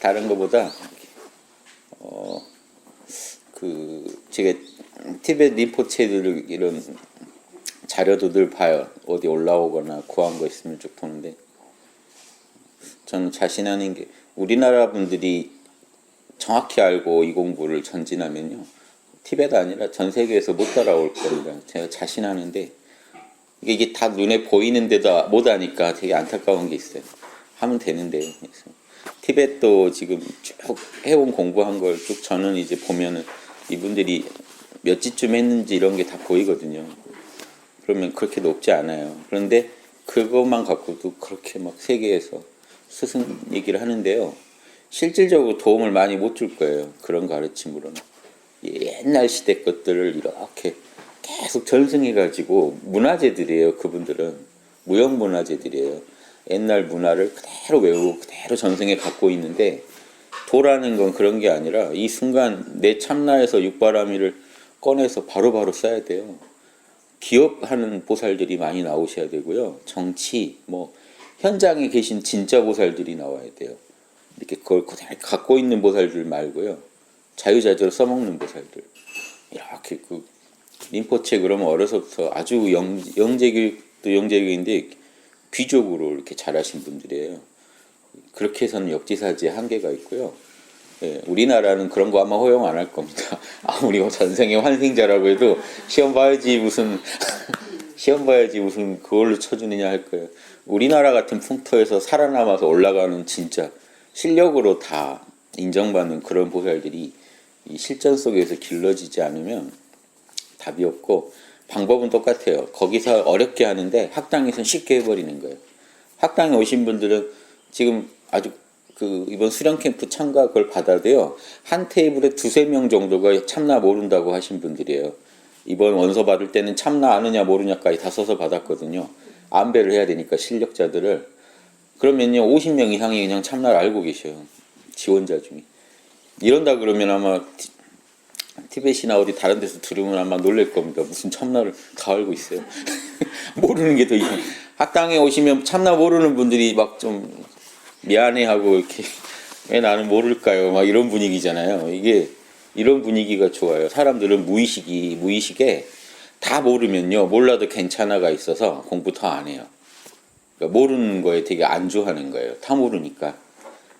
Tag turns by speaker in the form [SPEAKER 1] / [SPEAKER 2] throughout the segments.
[SPEAKER 1] 다른 것보다 제가 티베트 림포체들 이런 자료도 늘 봐요. 어디 올라오거나 구한 거 있으면 쭉 보는데, 저는 자신하는 게 우리나라 분들이 정확히 알고 이 공부를 전진하면요, 티베트 아니라 전 세계에서 못 따라올 겁니다. 제가 자신하는데, 이게 다 눈에 보이는데도 못하니까 되게 안타까운 게 있어요. 하면 되는데. 티베트도 지금 쭉 해온 공부한 걸 쭉 저는 이제 보면은 이분들이 몇 지쯤 했는지 이런 게 다 보이거든요. 그러면 그렇게 높지 않아요. 그런데 그것만 갖고도 그렇게 막 세계에서 스승 얘기를 하는데요, 실질적으로 도움을 많이 못 줄 거예요. 그런 가르침으로는. 옛날 시대 것들을 이렇게 계속 전승해가지고, 문화재들이에요. 그분들은 무형문화재들이에요. 옛날 문화를 그대로 외우고 그대로 전승해 갖고 있는데, 도라는 건 그런 게 아니라 이 순간 내 참나에서 육바라밀을 꺼내서 바로바로 써야 돼요. 기업하는 보살들이 많이 나오셔야 되고요. 정치, 현장에 계신 진짜 보살들이 나와야 돼요. 이렇게 그걸 그대로 갖고 있는 보살들 말고요. 자유자재로 써먹는 보살들. 이렇게 림포체 그러면 어려서부터 아주 영재교육도 영재교육인데 귀족으로 이렇게 잘하신 분들이에요. 그렇게 해서는 역지사지의 한계가 있고요. 예, 우리나라는 그런 거 아마 허용 안 할 겁니다. 아무리 전생의 환생자라고 해도 시험 봐야지 무슨 시험 봐야지 무슨 그걸로 쳐주느냐 할 거예요. 우리나라 같은 풍토에서 살아남아서 올라가는 진짜 실력으로 다 인정받는 그런 보살들이 이 실전 속에서 길러지지 않으면 답이 없고, 방법은 똑같아요. 거기서 어렵게 하는데 학당에서는 쉽게 해버리는 거예요. 학당에 오신 분들은 지금 아주 이번 수련 캠프 참가 그걸 받아도요, 한 테이블에 2-3명 정도가 참나 모른다고 하신 분들이에요. 이번 원서 받을 때는 참나 아느냐 모르냐까지 다 써서 받았거든요. 안배를 해야 되니까 실력자들을. 그러면요 50명 이상이 그냥 참나를 알고 계셔요. 지원자 중에. 이런다 그러면 아마 티벳이나 어디 다른 데서 들으면 아마 놀랄 겁니다. 무슨 참나를 다 알고 있어요. 모르는 게 더 이상. 학당에 오시면 참나 모르는 분들이 막 좀 미안해하고 이렇게 왜 나는 모를까요? 막 이런 분위기잖아요. 이게 이런 분위기가 좋아요. 사람들은 무의식에 다 모르면요, 몰라도 괜찮아가 있어서 공부 더 안 해요. 그러니까 모르는 거에 되게 안주하는 거예요. 다 모르니까.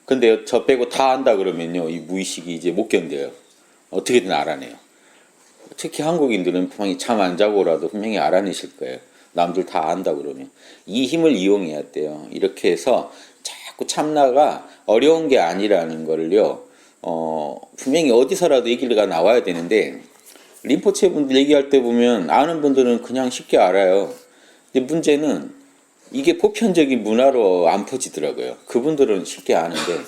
[SPEAKER 1] 근데 저 빼고 다 안다 그러면요, 이 무의식이 이제 못 견뎌요. 어떻게든 알아내요. 특히 한국인들은 분명히 잠 안 자고라도 분명히 알아내실 거예요. 남들 다 안다 그러면. 이 힘을 이용해야 돼요. 이렇게 해서 자꾸 참나가 어려운 게 아니라는 거를요, 분명히 어디서라도 얘기가 나와야 되는데, 림포체 분들 얘기할 때 보면 아는 분들은 그냥 쉽게 알아요. 근데 문제는 이게 보편적인 문화로 안 퍼지더라고요. 그분들은 쉽게 아는데,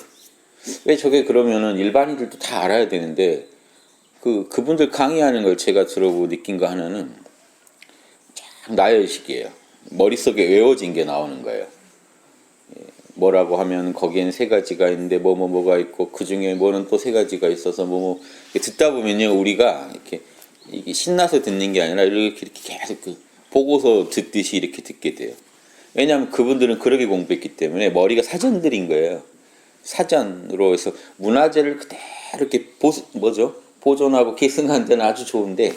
[SPEAKER 1] 왜 저게 그러면은 일반인들도 다 알아야 되는데, 그분들 강의하는 걸 제가 들어보고 느낀 거 하나는 참 나열식이에요. 머릿속에 외워진 게 나오는 거예요. 뭐라고 하면 거기엔 3가지가 있는데 뭐가 있고, 그 중에 뭐는 또 3가지가 있어서 듣다 보면요, 우리가 이게 신나서 듣는 게 아니라 이렇게 계속 보고서 듣듯이 이렇게 듣게 돼요. 왜냐하면 그분들은 그렇게 공부했기 때문에 머리가 사전들인 거예요. 사전으로 해서 문화재를 그대로 이렇게 보존하고 계승한 데는 아주 좋은데,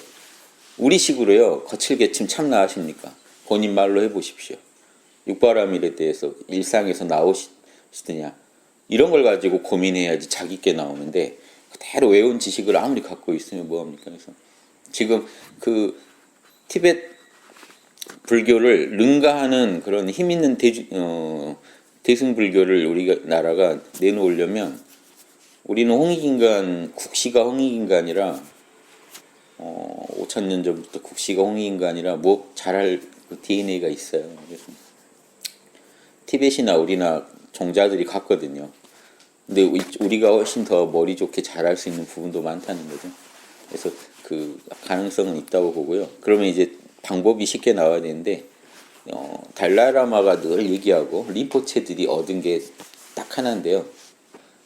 [SPEAKER 1] 우리식으로요, 거칠게침 참나 하십니까? 본인 말로 해보십시오. 육바라밀에 대해서 일상에서 나오시느냐, 이런 걸 가지고 고민해야지 자기께 나오는데, 그대로 외운 지식을 아무리 갖고 있으면 뭐합니까? 그래서 지금 티베트 불교를 능가하는 그런 힘 있는 대승불교를 우리나라가 내놓으려면, 우리는 홍익인간, 국시가 홍익인간이라 5,000년 전부터 국시가 홍익인간이라 잘할 DNA가 있어요. 그래서 티벳이나 우리나 종자들이 같거든요. 근데 우리가 훨씬 더 머리 좋게 잘할 수 있는 부분도 많다는 거죠. 그래서 가능성은 있다고 보고요. 그러면 이제 방법이 쉽게 나와야 되는데, 달라이라마가 늘 얘기하고 림포체들이 얻은 게 딱 하나인데요.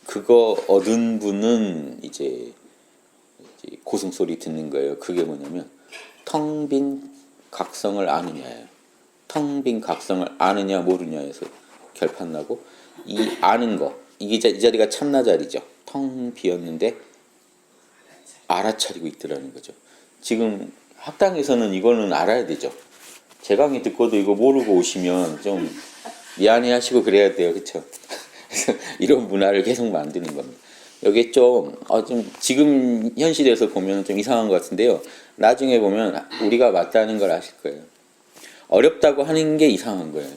[SPEAKER 1] 그거 얻은 분은 이제 고승소리 듣는 거예요. 그게 뭐냐면 텅 빈 각성을 아느냐예요. 텅 빈 각성을 아느냐 모르냐에서 결판나고, 이 아는 거, 이 자리가 참나 자리죠. 텅 비었는데 알아차리고 있더라는 거죠. 지금 학당에서는 이거는 알아야 되죠. 제 강의 듣고도 이거 모르고 오시면 좀 미안해하시고 그래야 돼요, 그렇죠? 그래서 이런 문화를 계속 만드는 겁니다. 여기 좀 지금 현실에서 보면 좀 이상한 것 같은데요. 나중에 보면 우리가 맞다는 걸 아실 거예요. 어렵다고 하는 게 이상한 거예요.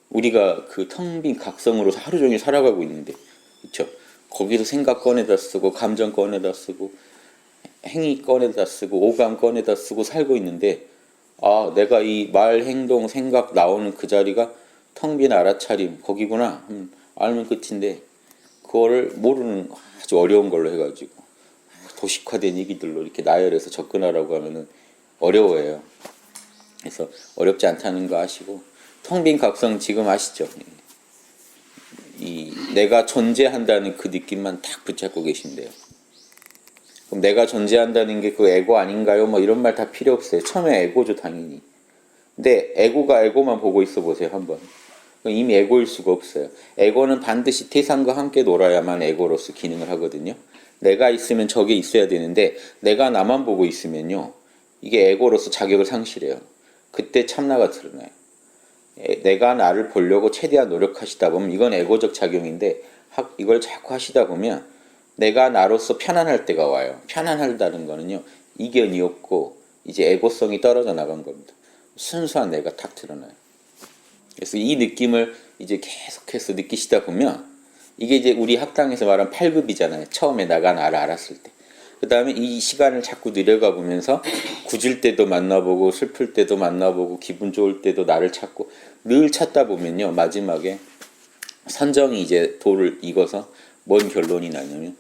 [SPEAKER 1] 우리가 그 텅 빈 각성으로 하루 종일 살아가고 있는데, 그렇죠? 거기서 생각 꺼내다 쓰고 감정 꺼내다 쓰고 행위 꺼내다 쓰고 오감 꺼내다 쓰고 살고 있는데, 아, 내가 이 말, 행동, 생각 나오는 그 자리가 텅 빈 알아차림 거기구나. 알면 끝인데 그거를 모르는 아주 어려운 걸로 해가지고 도식화된 얘기들로 이렇게 나열해서 접근하라고 하면은 어려워해요. 그래서 어렵지 않다는 거 아시고, 텅 빈 각성 지금 아시죠? 이 내가 존재한다는 그 느낌만 딱 붙잡고 계신데요. 그럼 내가 존재한다는 게 그 에고 아닌가요? 뭐 이런 말 다 필요 없어요. 처음에 에고죠, 당연히. 근데 에고가 에고만 보고 있어 보세요, 한번. 이미 에고일 수가 없어요. 에고는 반드시 태산과 함께 놀아야만 에고로서 기능을 하거든요. 내가 있으면 저게 있어야 되는데 내가 나만 보고 있으면요, 이게 에고로서 자격을 상실해요. 그때 참나가 드러나요. 내가 나를 보려고 최대한 노력하시다 보면 이건 에고적 작용인데, 이걸 자꾸 하시다 보면 내가 나로서 편안할 때가 와요. 편안하다는 거는요, 이견이 없고 이제 에고성이 떨어져 나간 겁니다. 순수한 내가 탁 드러나요. 그래서 이 느낌을 이제 계속해서 느끼시다 보면, 이게 이제 우리 학당에서 말한 8급이잖아요. 처음에 나가 나를 알았을 때. 그 다음에 이 시간을 자꾸 늘려가 보면서 굳을 때도 만나보고 슬플 때도 만나보고 기분 좋을 때도 나를 찾고 늘 찾다 보면요, 마지막에 선정이 이제 도를 이겨서 뭔 결론이 나냐면,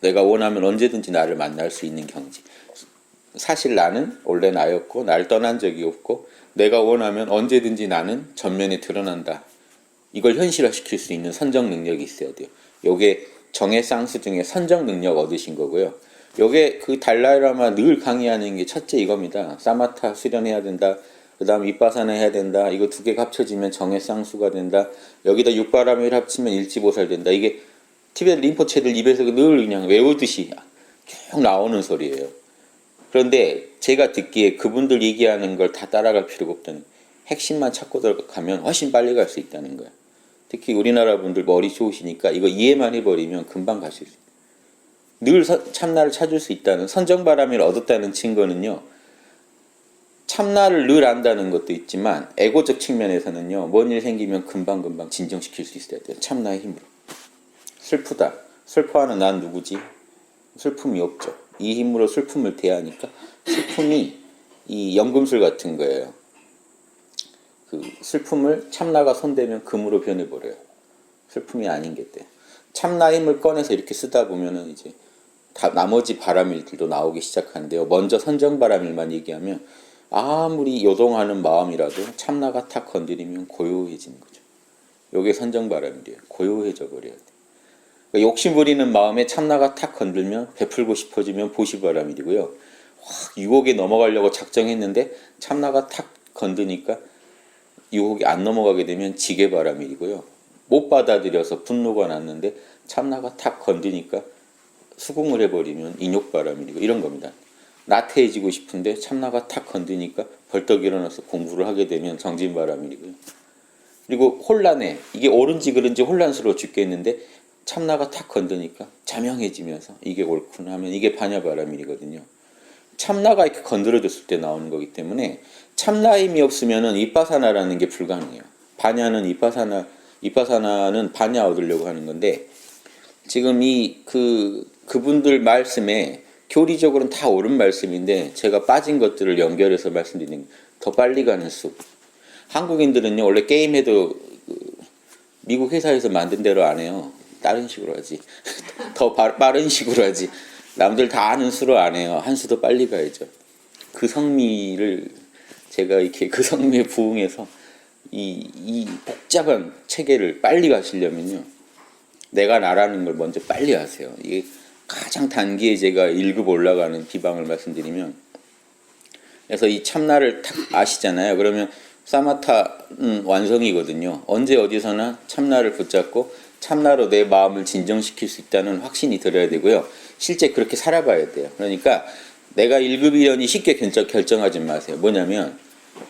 [SPEAKER 1] 내가 원하면 언제든지 나를 만날 수 있는 경지. 사실 나는 원래 나였고 날 떠난 적이 없고 내가 원하면 언제든지 나는 전면에 드러난다. 이걸 현실화시킬 수 있는 선정 능력이 있어야 돼요. 요게 정의 쌍수 중에 선정 능력 얻으신 거고요. 요게 그 달라이라마 늘 강의하는 게 첫째 이겁니다. 사마타 수련해야 된다. 그 다음 윗바사나 해야 된다. 이거 두 개가 합쳐지면 정의 쌍수가 된다. 여기다 육바람을 합치면 일지보살 된다. 이게 티베트 림포체들 입에서 늘 그냥 외우듯이 쭉 나오는 소리예요. 그런데 제가 듣기에 그분들 얘기하는 걸 다 따라갈 필요가 없다는, 핵심만 찾고 들어가면 훨씬 빨리 갈 수 있다는 거예요. 특히 우리나라 분들 머리 좋으시니까 이거 이해만 해버리면 금방 가실 수 있어요. 늘 참나를 찾을 수 있다는, 선정바람을 얻었다는 증거는요, 참나를 늘 안다는 것도 있지만 에고적 측면에서는요, 뭔 일 생기면 금방금방 진정시킬 수 있어야 돼요. 참나의 힘으로. 슬프다. 슬퍼하는 난 누구지? 슬픔이 없죠. 이 힘으로 슬픔을 대하니까 슬픔이 이 연금술 같은 거예요. 그 슬픔을 참나가 손대면 금으로 변해버려요. 슬픔이 아닌 게 돼. 참나 힘을 꺼내서 이렇게 쓰다 보면은 이제 다 나머지 바람일들도 나오기 시작하는데요. 먼저 선정바람일만 얘기하면 아무리 요동하는 마음이라도 참나가 탁 건드리면 고요해지는 거죠. 요게 선정바람일이에요. 고요해져 버려야 돼. 그러니까 욕심 부리는 마음에 참나가 탁 건들면 베풀고 싶어지면 보시바람일이고요. 확 유혹에 넘어가려고 작정했는데 참나가 탁 건드니까 유혹이 안 넘어가게 되면 지게바람일이고요. 못 받아들여서 분노가 났는데 참나가 탁 건드니까 수긍을 해버리면 인욕바람일이고 이런 겁니다. 나태해지고 싶은데 참나가 탁 건드니까 벌떡 일어나서 공부를 하게 되면 정진바람일이고요. 그리고 혼란해. 이게 옳은지 그른지 혼란스러워 죽겠는데 참나가 탁 건드니까 자명해지면서 이게 옳구나 하면 이게 반야바람일이거든요. 참나가 이렇게 건드려줬을 때 나오는 거기 때문에 참나 힘이 없으면은 이빠사나라는 게 불가능해요. 반야는 이빠사나는 반야 얻으려고 하는 건데, 지금 그분들 말씀에 교리적으로는 다 옳은 말씀인데 제가 빠진 것들을 연결해서 말씀드리는 더 빨리 가는 숲. 한국인들은요, 원래 게임해도 미국 회사에서 만든 대로 안 해요. 다른 식으로 하지. 더 빠른 식으로 하지. 남들 다 아는 수로 안 해요. 한 수 더 빨리 가야죠. 그 성미를 제가 이렇게 그 성미에 부응해서 이 복잡한 체계를 빨리 가시려면요, 내가 나라는 걸 먼저 빨리 하세요. 이게 가장 단기에 제가 1급 올라가는 비방을 말씀드리면, 그래서 이 참나를 딱 아시잖아요. 그러면 사마타는 완성이거든요. 언제 어디서나 참나를 붙잡고 참나로 내 마음을 진정시킬 수 있다는 확신이 들어야 되고요. 실제 그렇게 살아봐야 돼요. 그러니까 내가 1급이려니 쉽게 결정하지 마세요. 뭐냐면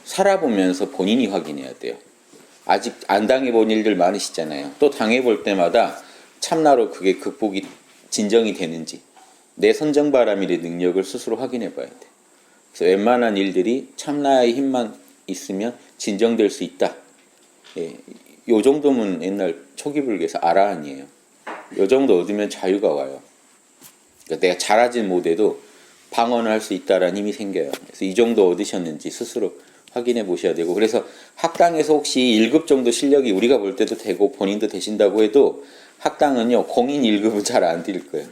[SPEAKER 1] 살아보면서 본인이 확인해야 돼요. 아직 안 당해본 일들 많으시잖아요. 또 당해볼 때마다 참나로 그게 극복이 진정이 되는지 내 선정바람일의 능력을 스스로 확인해 봐야 돼요. 그래서 웬만한 일들이 참나의 힘만 있으면 진정될 수 있다. 예, 요 정도면 옛날 초기불교에서 아라한이에요. 요 정도 얻으면 자유가 와요. 그러니까 내가 잘하진 못해도 방언을 할 수 있다라는 힘이 생겨요. 그래서 이 정도 얻으셨는지 스스로 확인해 보셔야 되고, 그래서 학당에서 혹시 1급 정도 실력이 우리가 볼 때도 되고 본인도 되신다고 해도 학당은요 공인 1급은 잘 안 드릴 거예요.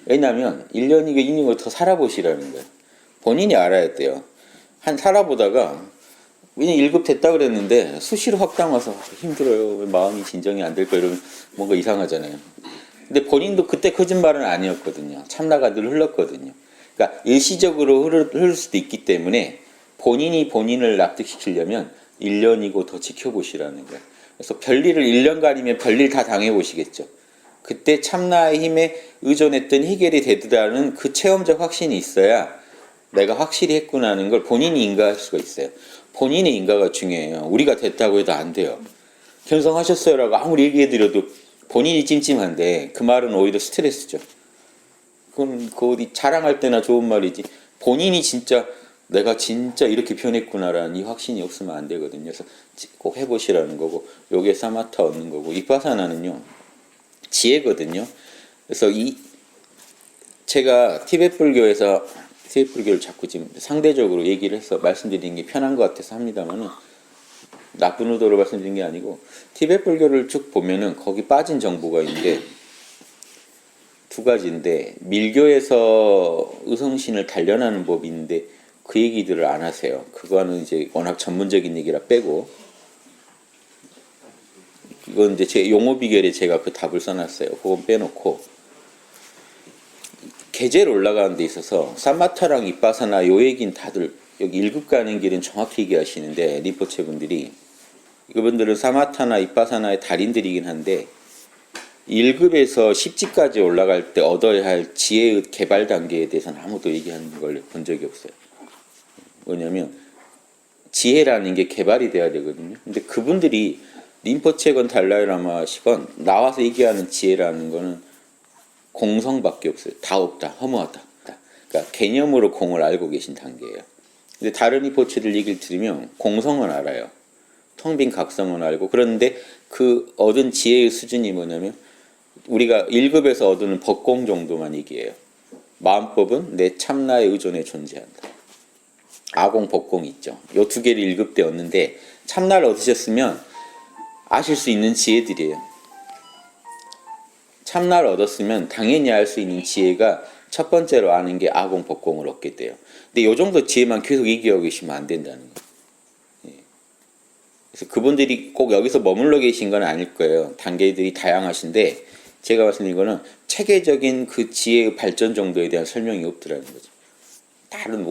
[SPEAKER 1] 왜냐하면 1년이고 2년을 더 살아보시라는 거예요. 본인이 알아야 돼요. 한 살아보다가 그냥 1급 됐다 그랬는데 수시로 학당 와서 힘들어요. 왜 마음이 진정이 안 될까 이러면 뭔가 이상하잖아요. 근데 본인도 그때 거짓말은 아니었거든요. 참나가 늘 흘렀거든요. 그러니까 일시적으로 흐를 수도 있기 때문에 본인이 본인을 납득시키려면 1년이고 더 지켜보시라는 거예요. 그래서 별일을 1년간이면 별일 다 당해보시겠죠. 그때 참나의 힘에 의존했던 해결이 되더라는 그 체험적 확신이 있어야 내가 확실히 했구나 하는 걸 본인이 인가할 수가 있어요. 본인의 인가가 중요해요. 우리가 됐다고 해도 안 돼요. 견성하셨어요 라고 아무리 얘기해드려도 본인이 찜찜한데 그 말은 오히려 스트레스죠. 그건 그 어디 자랑할 때나 좋은 말이지 본인이 진짜 내가 진짜 이렇게 변했구나라는 이 확신이 없으면 안 되거든요. 그래서 꼭 해보시라는 거고, 요게 사마타 얻는 거고, 이파사나는요 지혜거든요. 그래서 제가 티베트 불교에서 티베트 불교를 자꾸 지금 상대적으로 얘기를 해서 말씀드리는 게 편한 것 같아서 합니다만은 나쁜 의도로 말씀드린 게 아니고 티베트 불교를 쭉 보면은 거기 빠진 정보가 있는데 두 가지인데, 밀교에서 의성신을 단련하는 법이 있는데 그 얘기들을 안 하세요. 그거는 이제 워낙 전문적인 얘기라 빼고, 이건 이제 제 용어 비결에 제가 그 답을 써놨어요. 그건 빼놓고 계제로 올라가는 데 있어서 사마타랑 이빠사나 요 얘기는 다들 여기 1급 가는 길은 정확히 얘기하시는데, 린포체 분들이 이분들은 사마타나 이빠사나의 달인들이긴 한데 1급에서 10지까지 올라갈 때 얻어야 할 지혜의 개발 단계에 대해서는 아무도 얘기하는 걸 본 적이 없어요. 뭐냐면 지혜라는 게 개발이 돼야 되거든요. 근데 그분들이 린포체건 달라이라마시건 나와서 얘기하는 지혜라는 거는 공성밖에 없어요. 다 없다, 허무하다. 그러니까 개념으로 공을 알고 계신 단계예요. 근데 다른 린포체들 얘기를 들으면 공성은 알아요. 텅 빈 각성은 알고. 그런데 그 얻은 지혜의 수준이 뭐냐면 우리가 1급에서 얻는 법공 정도만 얘기해요. 마음법은 내 참나의 의존에 존재한다. 아공, 법공 있죠. 요 두 개를 1급 때 얻는데 참나를 얻으셨으면 아실 수 있는 지혜들이에요. 참나를 얻었으면 당연히 알 수 있는 지혜가 첫 번째로 아는 게 아공, 법공을 얻게 돼요. 근데 요 정도 지혜만 계속 얘기하고 계시면 안 된다는 거예요. 그래서 그분들이 꼭 여기서 머물러 계신 건 아닐 거예요. 단계들이 다양하신데 제가 말씀드린 거는 체계적인 그 지혜의 발전 정도에 대한 설명이 없더라는 거죠. 다른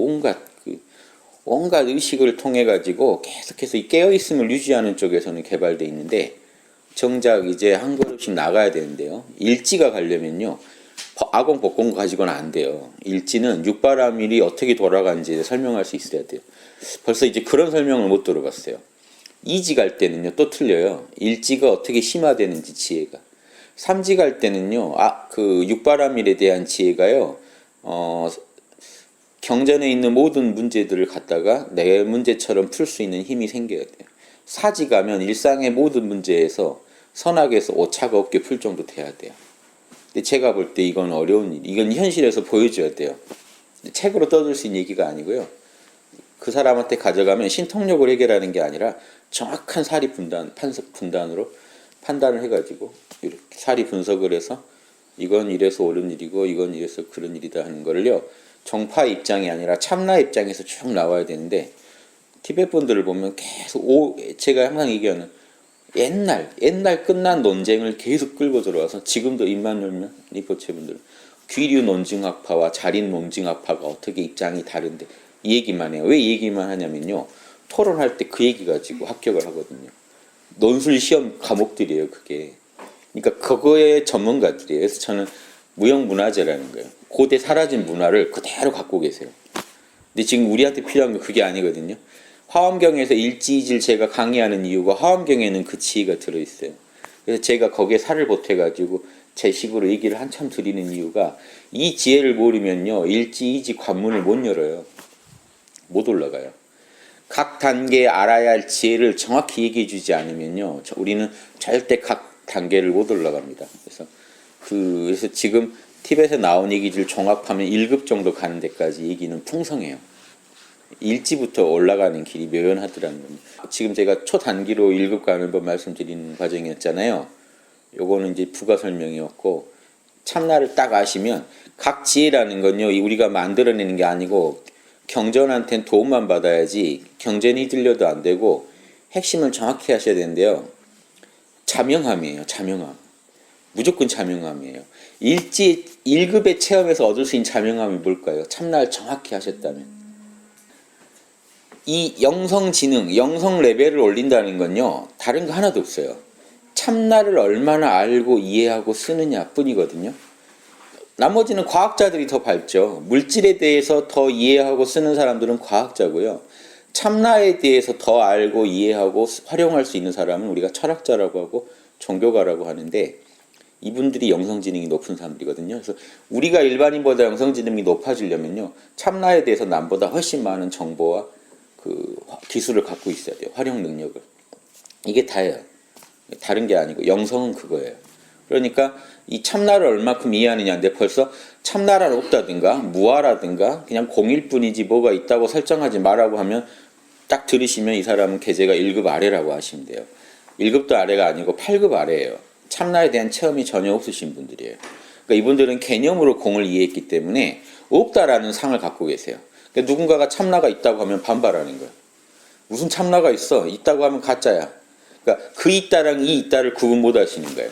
[SPEAKER 1] 온갖 의식을 통해 가지고 계속해서 이 깨어 있음을 유지하는 쪽에서는 개발돼 있는데 정작 이제 한 걸음씩 나가야 되는데요. 일지가 가려면요. 아공 법공 가지고는 안 돼요. 일지는 육바라밀이 어떻게 돌아가는지 설명할 수 있어야 돼요. 벌써 이제 그런 설명을 못 들어봤어요. 이지 갈 때는요 또 틀려요. 일지가 어떻게 심화되는지 지혜가. 삼지 갈 때는요 그 육바라밀에 대한 지혜가요 경전에 있는 모든 문제들을 갖다가 내 문제처럼 풀 수 있는 힘이 생겨야 돼요. 사지 가면 일상의 모든 문제에서 선악에서 오차가 없게 풀 정도 돼야 돼요. 근데 제가 볼 때 이건 어려운 일, 이건 현실에서 보여줘야 돼요. 책으로 떠들 수 있는 얘기가 아니고요. 그 사람한테 가져가면 신통력을 해결하는 게 아니라 정확한 사리 분단으로 판단을 해가지고 이렇게 사리 분석을 해서 이건 이래서 옳은 일이고 이건 이래서 그런 일이다 하는 거를요. 정파 입장이 아니라 참나 입장에서 쭉 나와야 되는데 티베트 분들을 보면 계속 제가 항상 얘기하는 옛날 끝난 논쟁을 계속 끌고 들어와서 지금도 입만 열면 린포체 분들 귀류 논증학파와 자린 논증학파가 어떻게 입장이 다른데 이 얘기만 해요. 왜 이 얘기만 하냐면요. 토론할 때 그 얘기 가지고 합격을 하거든요. 논술 시험 과목들이에요, 그게. 그러니까 그거의 전문가들이에요. 그래서 저는 무형문화재라는 거예요. 고대 사라진 문화를 그대로 갖고 계세요. 근데 지금 우리한테 필요한 건 그게 아니거든요. 화엄경에서 일지이질제가 강의하는 이유가 화엄경에는 그 지혜가 들어있어요. 그래서 제가 거기에 살을 보태가지고 제 식으로 얘기를 한참 드리는 이유가 이 지혜를 모르면요 일지이지 관문을 못 열어요. 못 올라가요. 각 단계에 알아야 할 지혜를 정확히 얘기해 주지 않으면요 우리는 절대 각 단계를 못 올라갑니다. 그래서 지금 팁에서 나온 얘기들 종합하면 1급 정도 가는 데까지 얘기는 풍성해요. 일지부터 올라가는 길이 묘연하더라는 겁니다. 지금 제가 초단기로 1급 가는 법 말씀드리는 과정이었잖아요. 요거는 이제 부가 설명이었고 참나를 딱 아시면 각 지혜라는 건요 우리가 만들어내는 게 아니고 경전한테는 도움만 받아야지 경전이 들려도 안 되고 핵심을 정확히 하셔야 되는데요. 자명함이에요. 자명함. 무조건 자명함이에요. 1급의 체험에서 얻을 수 있는 자명함이 뭘까요? 참나를 정확히 하셨다면. 이 영성지능, 영성 레벨을 올린다는 건요. 다른 거 하나도 없어요. 참나를 얼마나 알고 이해하고 쓰느냐 뿐이거든요. 나머지는 과학자들이 더 밝죠. 물질에 대해서 더 이해하고 쓰는 사람들은 과학자고요. 참나에 대해서 더 알고 이해하고 활용할 수 있는 사람은 우리가 철학자라고 하고 종교가라고 하는데 이분들이 영성지능이 높은 사람들이거든요. 그래서 우리가 일반인보다 영성지능이 높아지려면요. 참나에 대해서 남보다 훨씬 많은 정보와 그 기술을 갖고 있어야 돼요. 활용 능력을. 이게 다예요. 다른 게 아니고 영성은 그거예요. 그러니까 이 참나를 얼마큼 이해하느냐인데 벌써 참나란 없다든가 무아라든가 그냥 공일 뿐이지 뭐가 있다고 설정하지 말라고 하면 딱 들으시면 이 사람은 계제가 1급 아래라고 하시면 돼요. 1급도 아래가 아니고 8급 아래예요. 참나에 대한 체험이 전혀 없으신 분들이에요. 그러니까 이분들은 개념으로 공을 이해했기 때문에 없다라는 상을 갖고 계세요. 그러니까 누군가가 참나가 있다고 하면 반발하는 거예요. 무슨 참나가 있어? 있다고 하면 가짜야. 그러니까 그 있다랑 이 있다를 구분 못 하시는 거예요.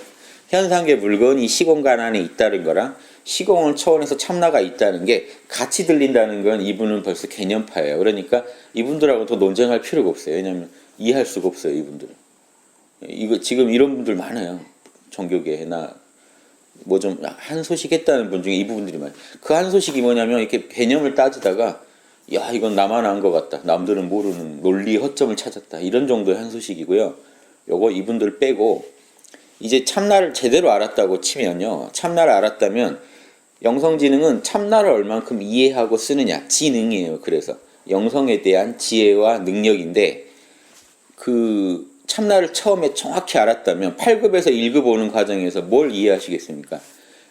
[SPEAKER 1] 현상계 물건이 시공간 안에 있다는 거랑 시공을 초월해서 참나가 있다는 게 같이 들린다는 건 이분은 벌써 개념파예요. 그러니까 이분들하고 더 논쟁할 필요가 없어요. 왜냐하면 이해할 수가 없어요. 이분들은. 이거 지금 이런 분들 많아요. 종교계나 뭐 좀 한 소식 했다는 분 중에 이 부분들이 많아요. 그 한 소식이 뭐냐면 이렇게 개념을 따지다가 야 이건 나만 안 것 같다. 남들은 모르는 논리 허점을 찾았다. 이런 정도의 한 소식이고요. 요거 이분들 빼고 이제 참나를 제대로 알았다고 치면요. 참나를 알았다면 영성지능은 참나를 얼만큼 이해하고 쓰느냐. 지능이에요. 그래서 영성에 대한 지혜와 능력인데 그 참나를 처음에 정확히 알았다면 8급에서 1급 오는 과정에서 뭘 이해하시겠습니까?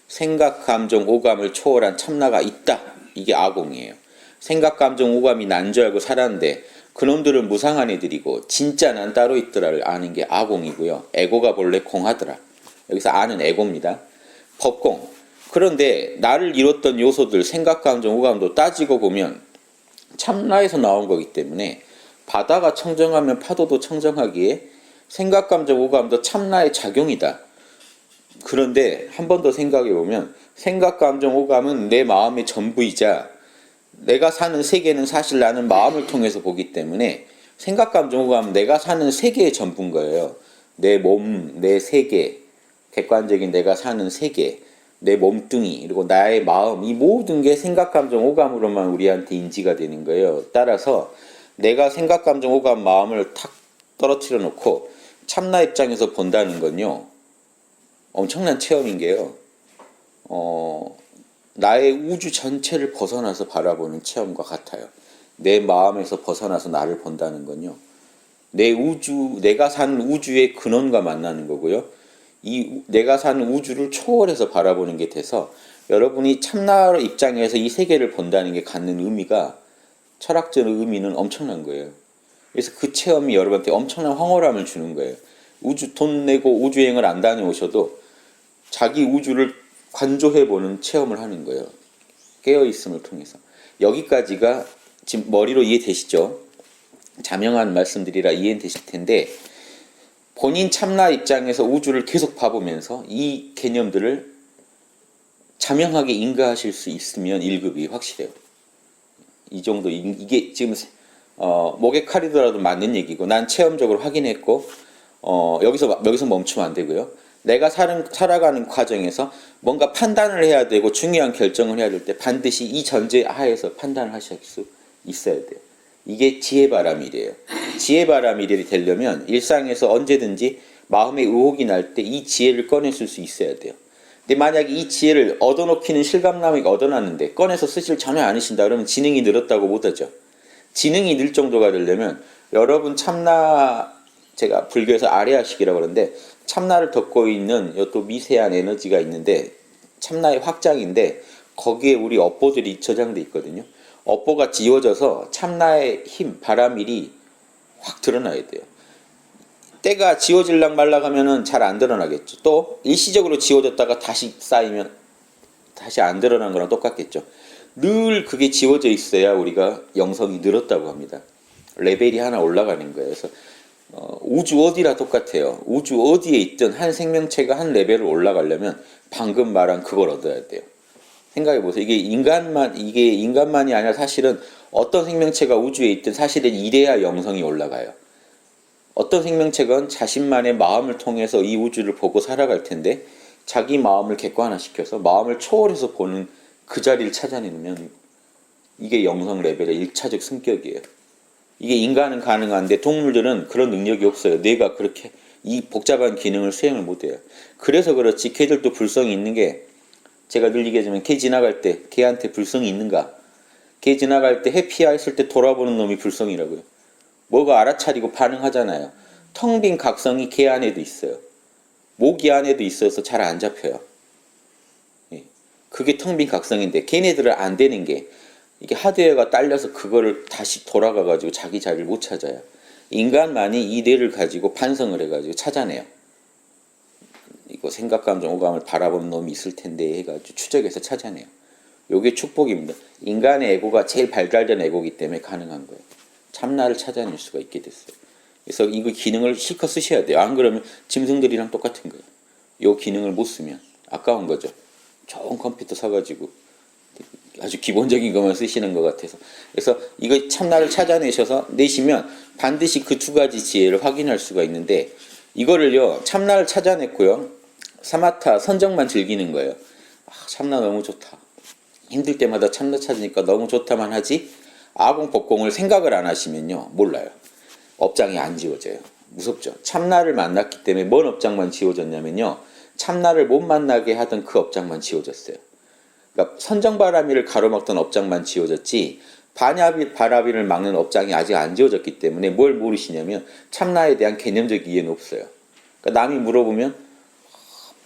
[SPEAKER 1] 생각, 감정, 오감을 초월한 참나가 있다. 이게 아공이에요. 생각, 감정, 오감이 난 줄 알고 살았는데 그놈들은 무상한 애들이고 진짜 난 따로 있더라를 아는 게 아공이고요. 에고가 본래 공하더라. 여기서 아는 에고입니다. 법공. 그런데 나를 이뤘던 요소들 생각, 감정, 오감도 따지고 보면 참나에서 나온 거기 때문에 바다가 청정하면 파도도 청정하기에 생각, 감정, 오감도 참나의 작용이다. 그런데 한 번 더 생각해 보면 생각, 감정, 오감은 내 마음의 전부이자 내가 사는 세계는 사실 나는 마음을 통해서 보기 때문에 생각, 감정, 오감은 내가 사는 세계의 전부인 거예요. 내 몸, 내 세계, 객관적인 내가 사는 세계, 내 몸뚱이, 그리고 나의 마음, 이 모든 게 생각, 감정, 오감으로만 우리한테 인지가 되는 거예요. 따라서 내가 생각, 감정, 오감, 마음을 탁 떨어뜨려 놓고 참나 입장에서 본다는 건요. 엄청난 체험인 게요. 나의 우주 전체를 벗어나서 바라보는 체험과 같아요. 내 마음에서 벗어나서 나를 본다는 건요. 내 우주, 내가 사는 우주의 근원과 만나는 거고요. 이 내가 사는 우주를 초월해서 바라보는 게 돼서 여러분이 참나 입장에서 이 세계를 본다는 게 갖는 의미가 철학적 의미는 엄청난 거예요. 그래서 그 체험이 여러분한테 엄청난 황홀함을 주는 거예요. 우주 돈 내고 우주여행을 안 다녀오셔도 자기 우주를 관조해보는 체험을 하는 거예요. 깨어있음을 통해서. 여기까지가 지금 머리로 이해되시죠? 자명한 말씀들이라 이해되실 텐데 본인 참나 입장에서 우주를 계속 봐보면서 이 개념들을 자명하게 인가하실 수 있으면 1급이 확실해요. 이 정도 이게 지금 목에 칼이더라도 맞는 얘기고 난 체험적으로 확인했고 여기서 멈추면 안 되고요. 내가 살아가는 과정에서 뭔가 판단을 해야 되고 중요한 결정을 해야 될 때 반드시 이 전제 하에서 판단을 하실 수 있어야 돼요. 이게 지혜바라밀이에요. 지혜바라밀이 되려면 일상에서 언제든지 마음의 의혹이 날 때 이 지혜를 꺼내쓸 수 있어야 돼요. 근데 만약에 이 지혜를 얻어놓기는 실감나게 얻어놨는데 꺼내서 쓰실 전혀 않으신다 그러면 지능이 늘었다고 못하죠. 지능이 늘 정도가 되려면 여러분 참나, 제가 불교에서 아레아식이라고 그러는데 참나를 덮고 있는 또 미세한 에너지가 있는데 참나의 확장인데 거기에 우리 업보들이 저장돼 있거든요. 업보가 지워져서 참나의 힘, 바라밀이 확 드러나야 돼요. 때가 지워질락 말락 하면은 잘 안 드러나겠죠. 또 일시적으로 지워졌다가 다시 쌓이면 다시 안 드러난 거랑 똑같겠죠. 늘 그게 지워져 있어야 우리가 영성이 늘었다고 합니다. 레벨이 하나 올라가는 거예요. 그래서 우주 어디라 똑같아요. 우주 어디에 있든 한 생명체가 한 레벨을 올라가려면 방금 말한 그걸 얻어야 돼요. 생각해 보세요. 이게 인간만이 아니라 사실은 어떤 생명체가 우주에 있든 사실은 이래야 영성이 올라가요. 어떤 생명체건 자신만의 마음을 통해서 이 우주를 보고 살아갈 텐데 자기 마음을 객관화시켜서 마음을 초월해서 보는 그 자리를 찾아내면 이게 영성 레벨의 1차적 승격이에요. 이게 인간은 가능한데 동물들은 그런 능력이 없어요. 뇌가 그렇게 이 복잡한 기능을 수행을 못해요. 그래서 그렇지 개들도 불성이 있는 게 제가 늘 얘기하지만 개 지나갈 때 개한테 불성이 있는가? 개 지나갈 때 해피했을 때 돌아보는 놈이 불성이라고요. 뭐가 알아차리고 반응하잖아요. 텅 빈 각성이 개 안에도 있어요. 모기 안에도 있어서 잘 안 잡혀요. 그게 텅 빈 각성인데 걔네들은 안 되는 게 이게 하드웨어가 딸려서 그거를 다시 돌아가가지고 자기 자리를 못 찾아요. 인간만이 이 뇌를 가지고 반성을 해가지고 찾아내요. 이거 생각, 감정, 오감을 바라보는 놈이 있을 텐데 해가지고 추적해서 찾아내요. 요게 축복입니다. 인간의 에고가 제일 발달된 에고이기 때문에 가능한 거예요. 참나를 찾아낼 수가 있게 됐어요. 그래서 이거 기능을 실컷 쓰셔야 돼요. 안 그러면 짐승들이랑 똑같은 거예요. 요 기능을 못 쓰면 아까운 거죠. 좋은 컴퓨터 사가지고 아주 기본적인 것만 쓰시는 것 같아서. 그래서 이거 참나를 찾아내셔서 내시면 반드시 그 두 가지 지혜를 확인할 수가 있는데 이거를요 참나를 찾아냈고요 사마타 선정만 즐기는 거예요. 참나 너무 좋다. 힘들 때마다 참나 찾으니까 너무 좋다만 하지 아공 법공을 생각을 안 하시면요 몰라요. 업장이 안 지워져요. 무섭죠. 참나를 만났기 때문에 뭔 업장만 지워졌냐면요 참나를 못 만나게 하던 그 업장만 지워졌어요. 그러니까 선정바라밀을 가로막던 업장만 지워졌지 바라밀을 막는 업장이 아직 안 지워졌기 때문에 뭘 모르시냐면 참나에 대한 개념적 이해는 없어요. 그러니까 남이 물어보면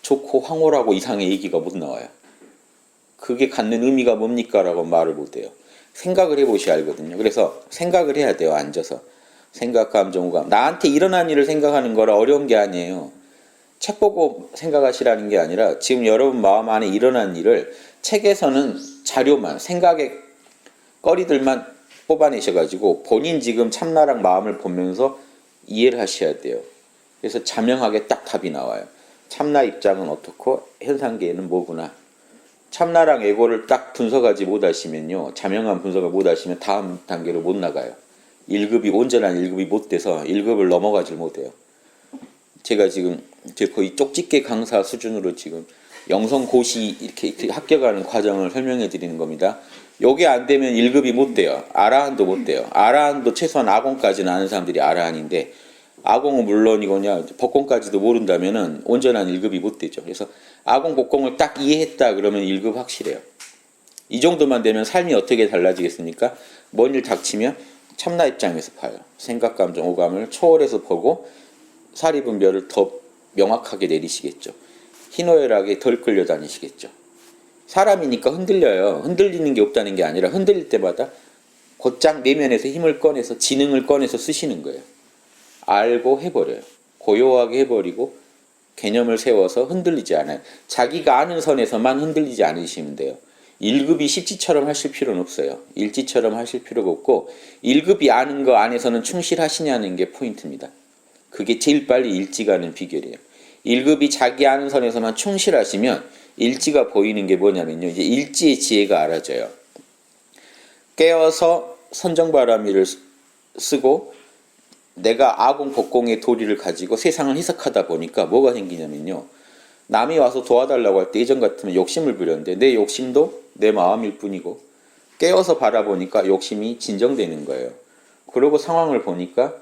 [SPEAKER 1] 좋고 황홀하고 이상의 얘기가 못 나와요. 그게 갖는 의미가 뭡니까? 라고 말을 못해요. 생각을 해보셔야 알거든요. 그래서 생각을 해야 돼요. 앉아서. 생각, 감정, 오감. 나한테 일어난 일을 생각하는 거라 어려운 게 아니에요. 책 보고 생각하시라는 게 아니라 지금 여러분 마음 안에 일어난 일을 책에서는 자료만, 생각의 거리들만 뽑아내셔가지고 본인 지금 참나랑 마음을 보면서 이해를 하셔야 돼요. 그래서 자명하게 딱 답이 나와요. 참나 입장은 어떻고 현상계에는 뭐구나. 참나랑 에고를 딱 분석하지 못하시면요. 자명한 분석을 못하시면 다음 단계로 못 나가요. 1급이 온전한 1급이 못 돼서 1급을 넘어가질 못해요. 제가 지금 거의 쪽집게 강사 수준으로 지금 영성고시 이렇게 합격하는 과정을 설명해 드리는 겁니다. 요게 안 되면 1급이 못 돼요. 아라한도 못 돼요. 아라한도 최소한 아공까지는 아는 사람들이 아라한인데 아공은 물론이거냐 법공까지도 모른다면은 온전한 1급이 못 되죠. 그래서 아공 법공을 딱 이해했다 그러면 1급 확실해요. 이 정도만 되면 삶이 어떻게 달라지겠습니까? 뭔 일 닥치면 참나 입장에서 봐요. 생각, 감정, 오감을 초월해서 보고 사리분별을 더 명확하게 내리시겠죠. 희노애락에 덜 끌려다니시겠죠. 사람이니까 흔들려요. 흔들리는 게 없다는 게 아니라 흔들릴 때마다 곧장 내면에서 힘을 꺼내서 지능을 꺼내서 쓰시는 거예요. 알고 해버려요. 고요하게 해버리고 개념을 세워서 흔들리지 않아요. 자기가 아는 선에서만 흔들리지 않으시면 돼요. 1급이 10지처럼 하실 필요는 없어요. 1지처럼 하실 필요가 없고 1급이 아는 거 안에서는 충실하시냐는 게 포인트입니다. 그게 제일 빨리 일지가는 비결이에요. 1급이 자기 아는 선에서만 충실하시면 일지가 보이는 게 뭐냐면요. 이제 일지의 지혜가 알아져요. 깨어서 선정바라밀을 쓰고 내가 아공 복공의 도리를 가지고 세상을 해석하다 보니까 뭐가 생기냐면요. 남이 와서 도와달라고 할 때 예전 같으면 욕심을 부렸는데 내 욕심도 내 마음일 뿐이고 깨어서 바라보니까 욕심이 진정되는 거예요. 그러고 상황을 보니까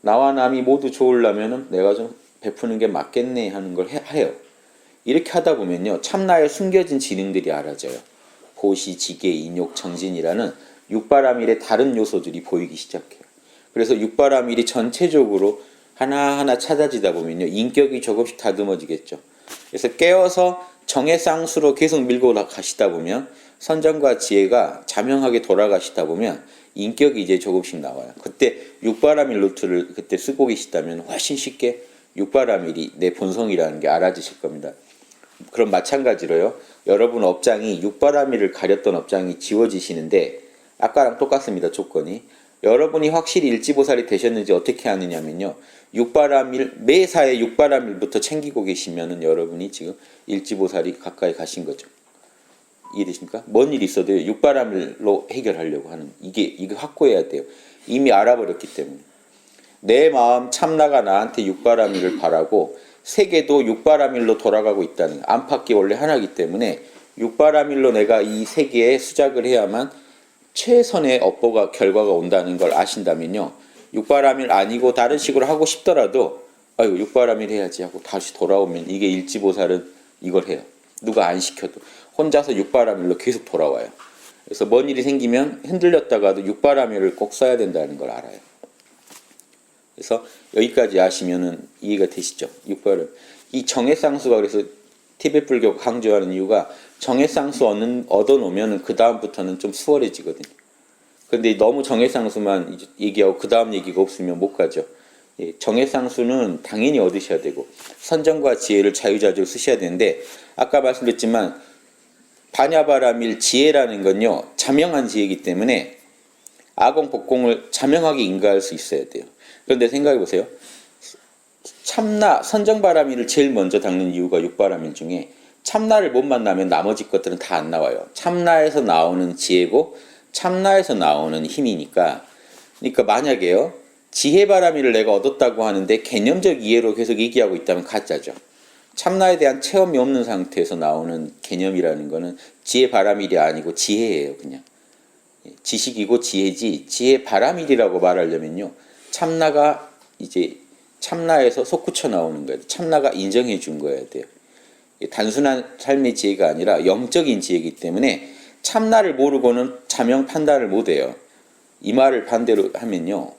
[SPEAKER 1] 나와 남이 모두 좋으려면 내가 좀 베푸는 게 맞겠네 하는 걸 해요. 이렇게 하다 보면요. 참나의 숨겨진 지능들이 알아져요. 호시, 지계, 인욕, 정진이라는 육바라밀의 다른 요소들이 보이기 시작해요. 그래서 육바라밀이 전체적으로 하나하나 찾아지다 보면요. 인격이 조금씩 다듬어지겠죠. 그래서 깨어서 정의 쌍수로 계속 밀고 가시다 보면 선정과 지혜가 자명하게 돌아가시다 보면 인격이 이제 조금씩 나와요. 그때 육바라밀 노트를 그때 쓰고 계시다면 훨씬 쉽게 육바라밀이 내 본성이라는 게 알아지실 겁니다. 그럼 마찬가지로요. 여러분 업장이 육바라밀을 가렸던 업장이 지워지시는데 아까랑 똑같습니다. 조건이. 여러분이 확실히 일지보살이 되셨는지 어떻게 아느냐면요. 육바라밀 매사에 육바라밀부터 챙기고 계시면은 여러분이 지금 일지보살이 가까이 가신 거죠. 이해되십니까? 뭔 일이 있어도 육바라밀로 해결하려고 하는 이게 확고해야 돼요. 이미 알아버렸기 때문에. 내 마음 참나가 나한테 육바라밀을 바라고 세계도 육바라밀로 돌아가고 있다는 거예요. 안팎이 원래 하나이기 때문에 육바라밀로 내가 이 세계에 수작을 해야만 최선의 업보가 결과가 온다는 걸 아신다면요. 육바라밀 아니고 다른 식으로 하고 싶더라도 아이고 육바라밀 해야지 하고 다시 돌아오면 이게 일지보살은 이걸 해요. 누가 안 시켜도 혼자서 육바라밀로 계속 돌아와요. 그래서 뭔 일이 생기면 흔들렸다가도 육바라밀을 꼭 써야 된다는 걸 알아요. 그래서 여기까지 아시면은 이해가 되시죠? 육바라밀. 이 정해쌍수가 그래서 티베트 불교가 강조하는 이유가 정해쌍수 얻어놓으면 그 다음부터는 좀 수월해지거든요. 근데 너무 정해쌍수만 얘기하고 그 다음 얘기가 없으면 못 가죠. 정해쌍수는 당연히 얻으셔야 되고 선정과 지혜를 자유자재로 쓰셔야 되는데 아까 말씀드렸지만 반야바라밀 지혜라는 건요. 자명한 지혜이기 때문에 아공 복공을 자명하게 인가할 수 있어야 돼요. 그런데 생각해 보세요. 참나 선정바라밀을 제일 먼저 닦는 이유가 육바라밀 중에 참나를 못 만나면 나머지 것들은 다 안 나와요. 참나에서 나오는 지혜고 참나에서 나오는 힘이니까. 그러니까 만약에요. 지혜바라밀을 내가 얻었다고 하는데 개념적 이해로 계속 얘기하고 있다면 가짜죠. 참나에 대한 체험이 없는 상태에서 나오는 개념이라는 거는 지혜바라밀이 아니고 지혜예요. 그냥. 지식이고 지혜지 지혜바라밀이라고 말하려면요. 참나가 이제 참나에서 솟구쳐 나오는 거예요. 참나가 인정해 준 거여야 돼요. 단순한 삶의 지혜가 아니라 영적인 지혜이기 때문에 참나를 모르고는 자명 판단을 못해요. 이 말을 반대로 하면요.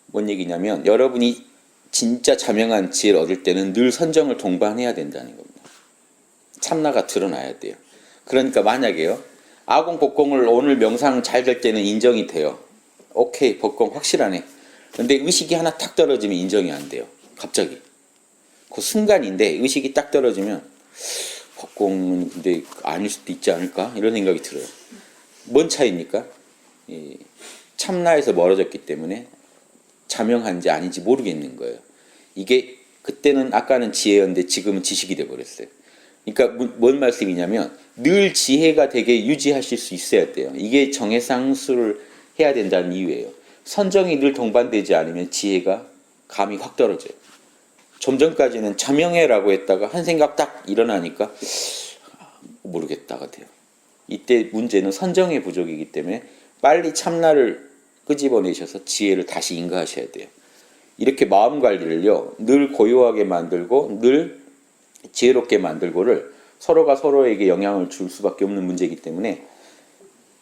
[SPEAKER 1] 뭔 얘기냐면 여러분이 진짜 자명한 지혜를 얻을 때는 늘 선정을 동반해야 된다는 겁니다. 참나가 드러나야 돼요. 그러니까 만약에요. 아공 복공을 오늘 명상 잘 될 때는 인정이 돼요. 오케이 복공 확실하네. 근데 의식이 하나 탁 떨어지면 인정이 안 돼요. 갑자기. 그 순간인데 의식이 딱 떨어지면 복공은 근데 아닐 수도 있지 않을까? 이런 생각이 들어요. 뭔 차이입니까? 참나에서 멀어졌기 때문에 자명한지 아닌지 모르겠는 거예요. 이게 그때는 아까는 지혜였는데 지금은 지식이 돼버렸어요. 그러니까 뭔 말씀이냐면 늘 지혜가 되게 유지하실 수 있어야 돼요. 이게 정해상수를 해야 된다는 이유예요. 선정이 늘 동반되지 않으면 지혜가 감이 확 떨어져요. 좀 전까지는 자명해라고 했다가 한 생각 딱 일어나니까 모르겠다가 돼요. 이때 문제는 선정의 부족이기 때문에 빨리 참나를 끄집어내셔서 지혜를 다시 인가하셔야 돼요. 이렇게 마음 관리를요. 늘 고요하게 만들고 늘 지혜롭게 만들고를 서로가 서로에게 영향을 줄 수밖에 없는 문제이기 때문에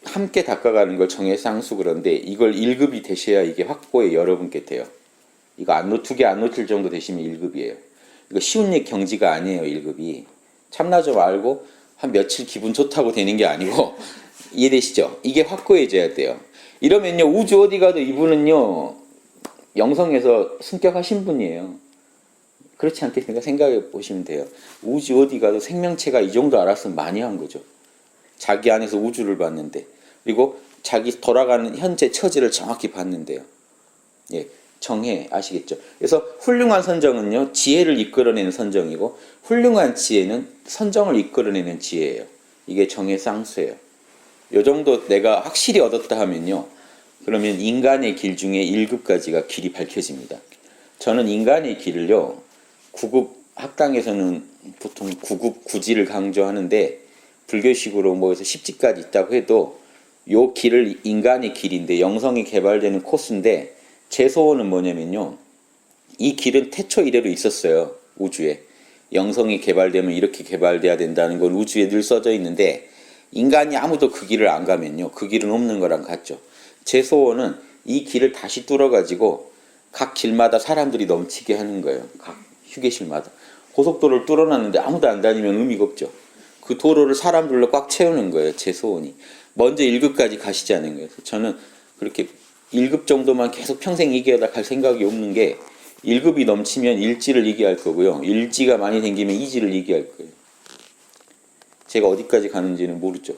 [SPEAKER 1] 함께 닦아가는 걸 정해상수 그런데 이걸 1급이 되셔야 이게 확고히 여러분께 돼요. 이거 두 개 안 놓칠 정도 되시면 1급이에요. 이거 쉬운 경지가 아니에요. 1급이. 참나 좀 알고 한 며칠 기분 좋다고 되는 게 아니고 이해되시죠? 이게 확고해져야 돼요. 이러면요. 우주 어디 가도 이분은요. 영성에서 승격하신 분이에요. 그렇지 않겠습니까? 생각해 보시면 돼요. 우주 어디 가도 생명체가 이 정도 알았으면 많이 한 거죠. 자기 안에서 우주를 봤는데 그리고 자기 돌아가는 현재 처지를 정확히 봤는데요. 예, 정해 아시겠죠? 그래서 훌륭한 선정은요. 지혜를 이끌어내는 선정이고 훌륭한 지혜는 선정을 이끌어내는 지혜예요. 이게 정해 쌍수예요. 요 정도 내가 확실히 얻었다 하면요. 그러면 인간의 길 중에 1급까지가 길이 밝혀집니다. 저는 인간의 길을요, 9급 학당에서는 보통 9급 구지를 강조하는데, 불교식으로 뭐해서 10지까지 있다고 해도 요 길을 인간의 길인데 영성이 개발되는 코스인데, 제 소원은 뭐냐면요, 이 길은 태초 이래로 있었어요. 우주에 영성이 개발되면 이렇게 개발돼야 된다는 건 우주에 늘 써져 있는데, 인간이 아무도 그 길을 안 가면요, 그 길은 없는 거랑 같죠. 제 소원은 이 길을 다시 뚫어가지고 각 길마다 사람들이 넘치게 하는 거예요. 각 휴게실마다 고속도로를 뚫어놨는데 아무도 안 다니면 의미가 없죠. 그 도로를 사람들로 꽉 채우는 거예요. 제 소원이. 먼저 1급까지 가시자는 거예요. 저는 그렇게 1급 정도만 계속 평생 이겨다 갈 생각이 없는 게, 1급이 넘치면 일지를 이겨야 할 거고요, 일지가 많이 생기면 이지를 이겨야 할 거예요. 제가 어디까지 가는지는 모르죠.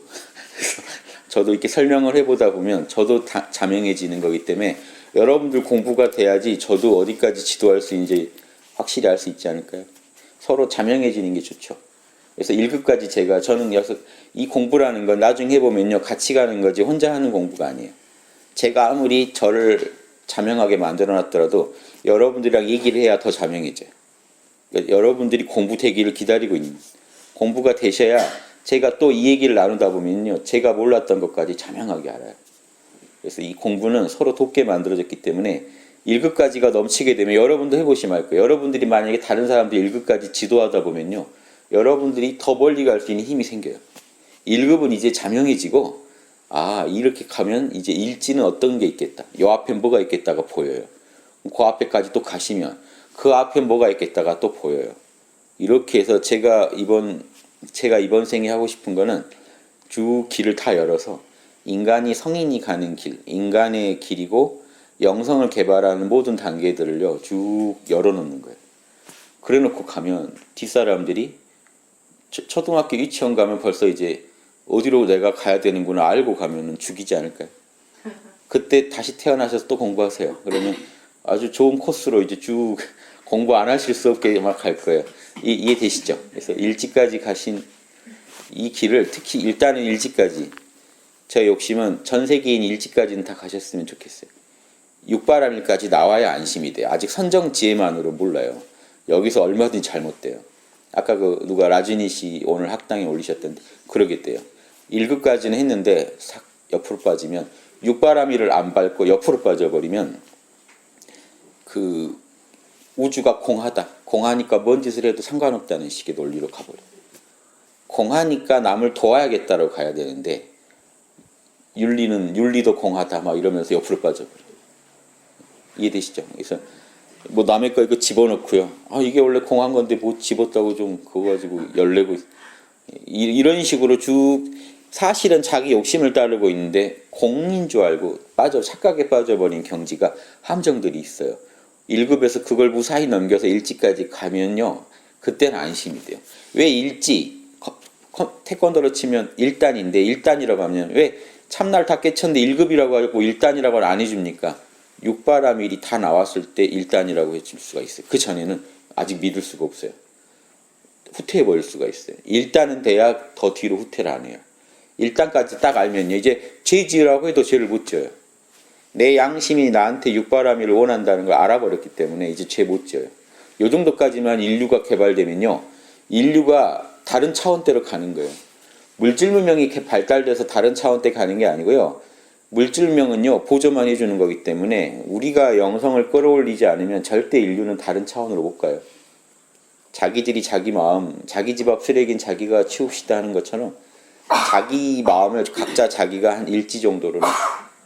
[SPEAKER 1] 저도 이렇게 설명을 해보다 보면 저도 자명해지는 거기 때문에, 여러분들 공부가 돼야지 저도 어디까지 지도할 수 있는지 확실히 알 수 있지 않을까요? 서로 자명해지는 게 좋죠. 그래서 1급까지 저는 여기서 이 공부라는 건 나중에 해보면요, 같이 가는 거지 혼자 하는 공부가 아니에요. 제가 아무리 저를 자명하게 만들어 놨더라도 여러분들이랑 얘기를 해야 더 자명해져요. 그러니까 여러분들이 공부되기를 기다리고 있는, 공부가 되셔야 제가 또 이 얘기를 나누다 보면요, 제가 몰랐던 것까지 자명하게 알아요. 그래서 이 공부는 서로 돕게 만들어졌기 때문에 1급까지가 넘치게 되면, 여러분도 해보시면 알 거예요. 여러분들이 만약에 다른 사람들 1급까지 지도하다 보면요, 여러분들이 더 멀리 갈 수 있는 힘이 생겨요. 1급은 이제 자명해지고, 아, 이렇게 가면 이제 일지는 어떤 게 있겠다, 요 앞에 뭐가 있겠다가 보여요. 그 앞에까지 또 가시면 그 앞에 뭐가 있겠다가 또 보여요. 이렇게 해서 제가 이번 생에 하고 싶은 거는 쭉 길을 다 열어서 인간이 성인이 가는 길, 인간의 길이고 영성을 개발하는 모든 단계들을요, 쭉 열어놓는 거예요. 그래놓고 가면 뒷사람들이 초등학교 유치원 가면 벌써 이제 어디로 내가 가야 되는구나 알고 가면은 죽이지 않을까요? 그때 다시 태어나셔서 또 공부하세요. 그러면 아주 좋은 코스로 이제 쭉 공부 안 하실 수 없게 막 갈 거예요. 이해되시죠? 그래서 일지까지 가신 이 길을, 특히 일단은 일지까지, 제 욕심은 전 세계인 일지까지는 다 가셨으면 좋겠어요. 육바람일까지 나와야 안심이 돼요. 아직 선정지혜만으로 몰라요. 여기서 얼마든지 잘못돼요. 아까 그 누가 라지니 씨 오늘 학당에 올리셨던데 그러겠대요. 1급까지는 했는데 싹 옆으로 빠지면, 육바람일을 안 밟고 옆으로 빠져버리면 그 우주가 공하다, 공하니까 뭔 짓을 해도 상관없다는 식의 논리로 가버려요. 공하니까 남을 도와야겠다라고 가야 되는데, 윤리도 공하다 막 이러면서 옆으로 빠져버려요. 이해되시죠? 그래서 뭐 남의 거 이거 집어넣고요, 아 이게 원래 공한 건데 뭐 집었다고 좀 그거 가지고 열내고, 이런 식으로 쭉 사실은 자기 욕심을 따르고 있는데 공인 줄 알고 착각에 빠져버린 경지가 함정들이 있어요. 1급에서 그걸 무사히 넘겨서 일지까지 가면요, 그때는 안심이 돼요. 왜 일지, 태권도로 치면 1단인데 1단이라고 하면 왜 참날 다 깨쳤는데 1급이라고 하고 1단이라고 안 해줍니까? 육바라밀이 다 나왔을 때 1단이라고 해줄 수가 있어요. 그 전에는 아직 믿을 수가 없어요. 후퇴해버릴 수가 있어요. 1단은 돼야 더 뒤로 후퇴를 안 해요. 1단까지 딱 알면요, 이제 죄 지으라고 해도 죄를 못 지어요. 내 양심이 나한테 육바라밀을 원한다는 걸 알아버렸기 때문에 이제 죄 못 지어요. 요 정도까지만 인류가 개발되면요, 인류가 다른 차원대로 가는 거예요. 물질문명이 발달돼서 다른 차원대 가는 게 아니고요, 물질문명은요 보조만 해주는 거기 때문에 우리가 영성을 끌어올리지 않으면 절대 인류는 다른 차원으로 못 가요. 자기들이 자기 마음, 자기 집 앞 쓰레기는 자기가 치웁시다 하는 것처럼 자기 마음을 각자 자기가 한 일지 정도로는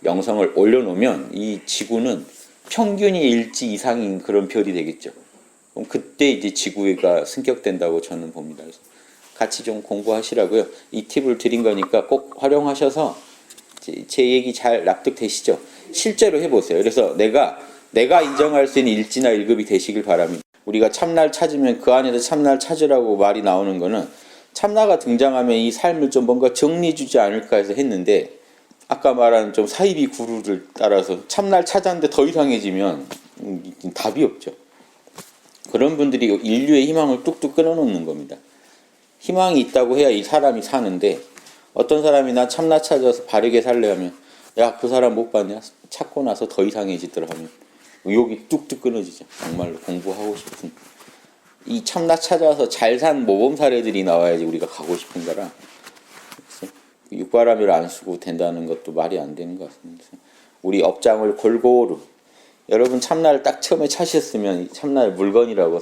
[SPEAKER 1] 영성을 올려놓으면 이 지구는 평균이 일지 이상인 그런 별이 되겠죠. 그럼 그때 이제 지구가 승격된다고 저는 봅니다. 그래서 같이 좀 공부하시라고요. 이 팁을 드린 거니까 꼭 활용하셔서 제 얘기 잘 납득되시죠? 실제로 해보세요. 그래서 내가 인정할 수 있는 일지나 1급이 되시길 바랍니다. 우리가 참날 찾으면 그 안에서 참날 찾으라고 말이 나오는 거는, 참나가 등장하면 이 삶을 좀 뭔가 정리해 주지 않을까 해서 했는데, 아까 말한 좀 사이비 구루를 따라서 참날 찾았는데 더 이상해지면 답이 없죠. 그런 분들이 인류의 희망을 뚝뚝 끊어놓는 겁니다. 희망이 있다고 해야 이 사람이 사는데, 어떤 사람이 나 참나 찾아서 바르게 살래 하면 야, 그 사람 못 봤냐? 찾고 나서 더 이상해지더라 하면 의욕이 뚝뚝 끊어지죠. 정말로 공부하고 싶은. 이 참나 찾아서 잘 산 모범 사례들이 나와야지 우리가 가고 싶은 거라. 그래서 육바라밀을 안 쓰고 된다는 것도 말이 안 되는 것 같습니다. 우리 업장을 골고루, 여러분 참나를 딱 처음에 찾으셨으면 참나의 물건이라고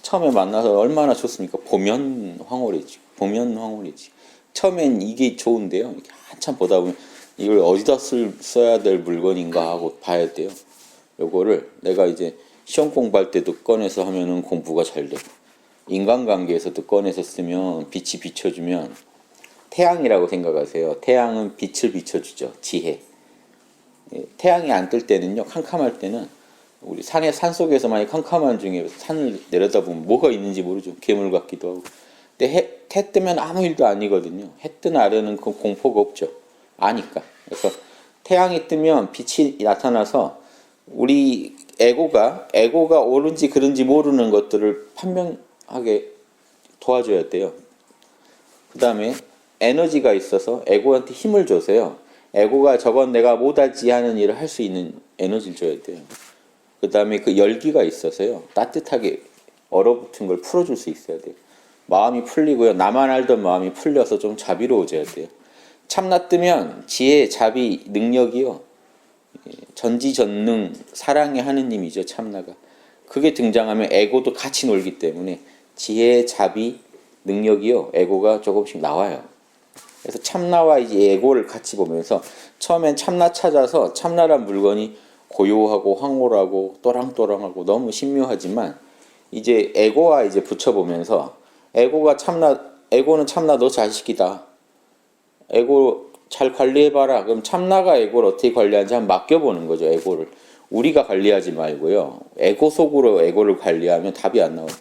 [SPEAKER 1] 처음에 만나서 얼마나 좋습니까? 보면 황홀해지고 보면 황홀해지고 처음엔 이게 좋은데요. 이렇게 한참 보다 보면 이걸 어디다 써야 될 물건인가 하고 봐야 돼요. 요거를 내가 이제 시험 공부할 때도 꺼내서 하면은 공부가 잘 되고, 인간관계에서도 꺼내서 쓰면 빛이 비춰주면, 태양이라고 생각하세요. 태양은 빛을 비춰주죠. 지혜. 태양이 안 뜰 때는요, 캄캄할 때는 우리 산 속에서 많이 캄캄한 중에 산을 내려다보면 뭐가 있는지 모르죠. 괴물 같기도 하고. 근데 해 뜨면 아무 일도 아니거든요. 해 뜬 아래는 그 공포가 없죠. 아니까. 그래서 태양이 뜨면 빛이 나타나서 우리 에고가 옳은지 그른지 모르는 것들을 판명하게 도와줘야 돼요. 그 다음에 에너지가 있어서 에고한테 힘을 줘서요. 에고가 저건 내가 못하지 하는 일을 할 수 있는 에너지를 줘야 돼요. 그 다음에 그 열기가 있어서요. 따뜻하게 얼어붙은 걸 풀어줄 수 있어야 돼요. 마음이 풀리고요. 나만 알던 마음이 풀려서 좀 자비로워져야 돼요. 참나 뜨면 지혜, 자비, 능력이요. 전지전능 사랑의 하느님이죠. 참나가. 그게 등장하면 에고도 같이 놀기 때문에 지혜, 자비, 능력이요. 에고가 조금씩 나와요. 그래서 참나와 이제 에고를 같이 보면서 처음엔 참나 찾아서 참나란 물건이 고요하고 황홀하고 또랑또랑하고 너무 신묘하지만 이제 에고와 이제 붙여보면서 에고는 참나 너 자식이다. 에고 잘 관리해봐라. 그럼 참나가 에고를 어떻게 관리하는지 한번 맡겨보는 거죠. 에고를. 우리가 관리하지 말고요. 에고 속으로 에고를 관리하면 답이 안 나와요.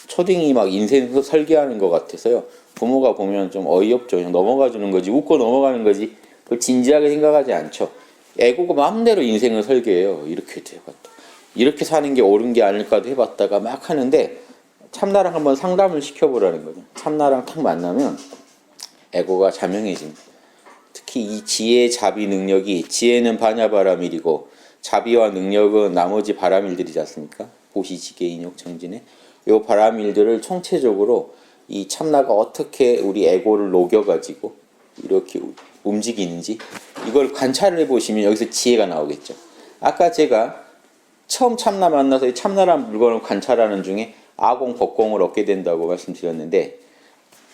[SPEAKER 1] 초딩이 막 인생 설계하는 것 같아서요. 부모가 보면 좀 어이없죠. 그냥 넘어가 주는 거지. 웃고 넘어가는 거지. 그걸 진지하게 생각하지 않죠. 에고가 마음대로 인생을 설계해요. 이렇게 해봤다. 이렇게 사는 게 옳은 게 아닐까도 해봤다가 막 하는데 참나랑 한번 상담을 시켜보라는 거죠. 참나랑 탁 만나면 에고가 자명해집니다. 특히 이 지혜, 자비, 능력이 지혜는 반야바라밀이고 자비와 능력은 나머지 바라밀들이지 않습니까? 보시지계, 인욕, 정진에 이 바라밀들을 총체적으로 이 참나가 어떻게 우리 에고를 녹여가지고 이렇게 움직이는지 이걸 관찰을 해보시면 여기서 지혜가 나오겠죠. 아까 제가 처음 참나 만나서 이 참나라는 물건을 관찰하는 중에 아공, 법공을 얻게 된다고 말씀드렸는데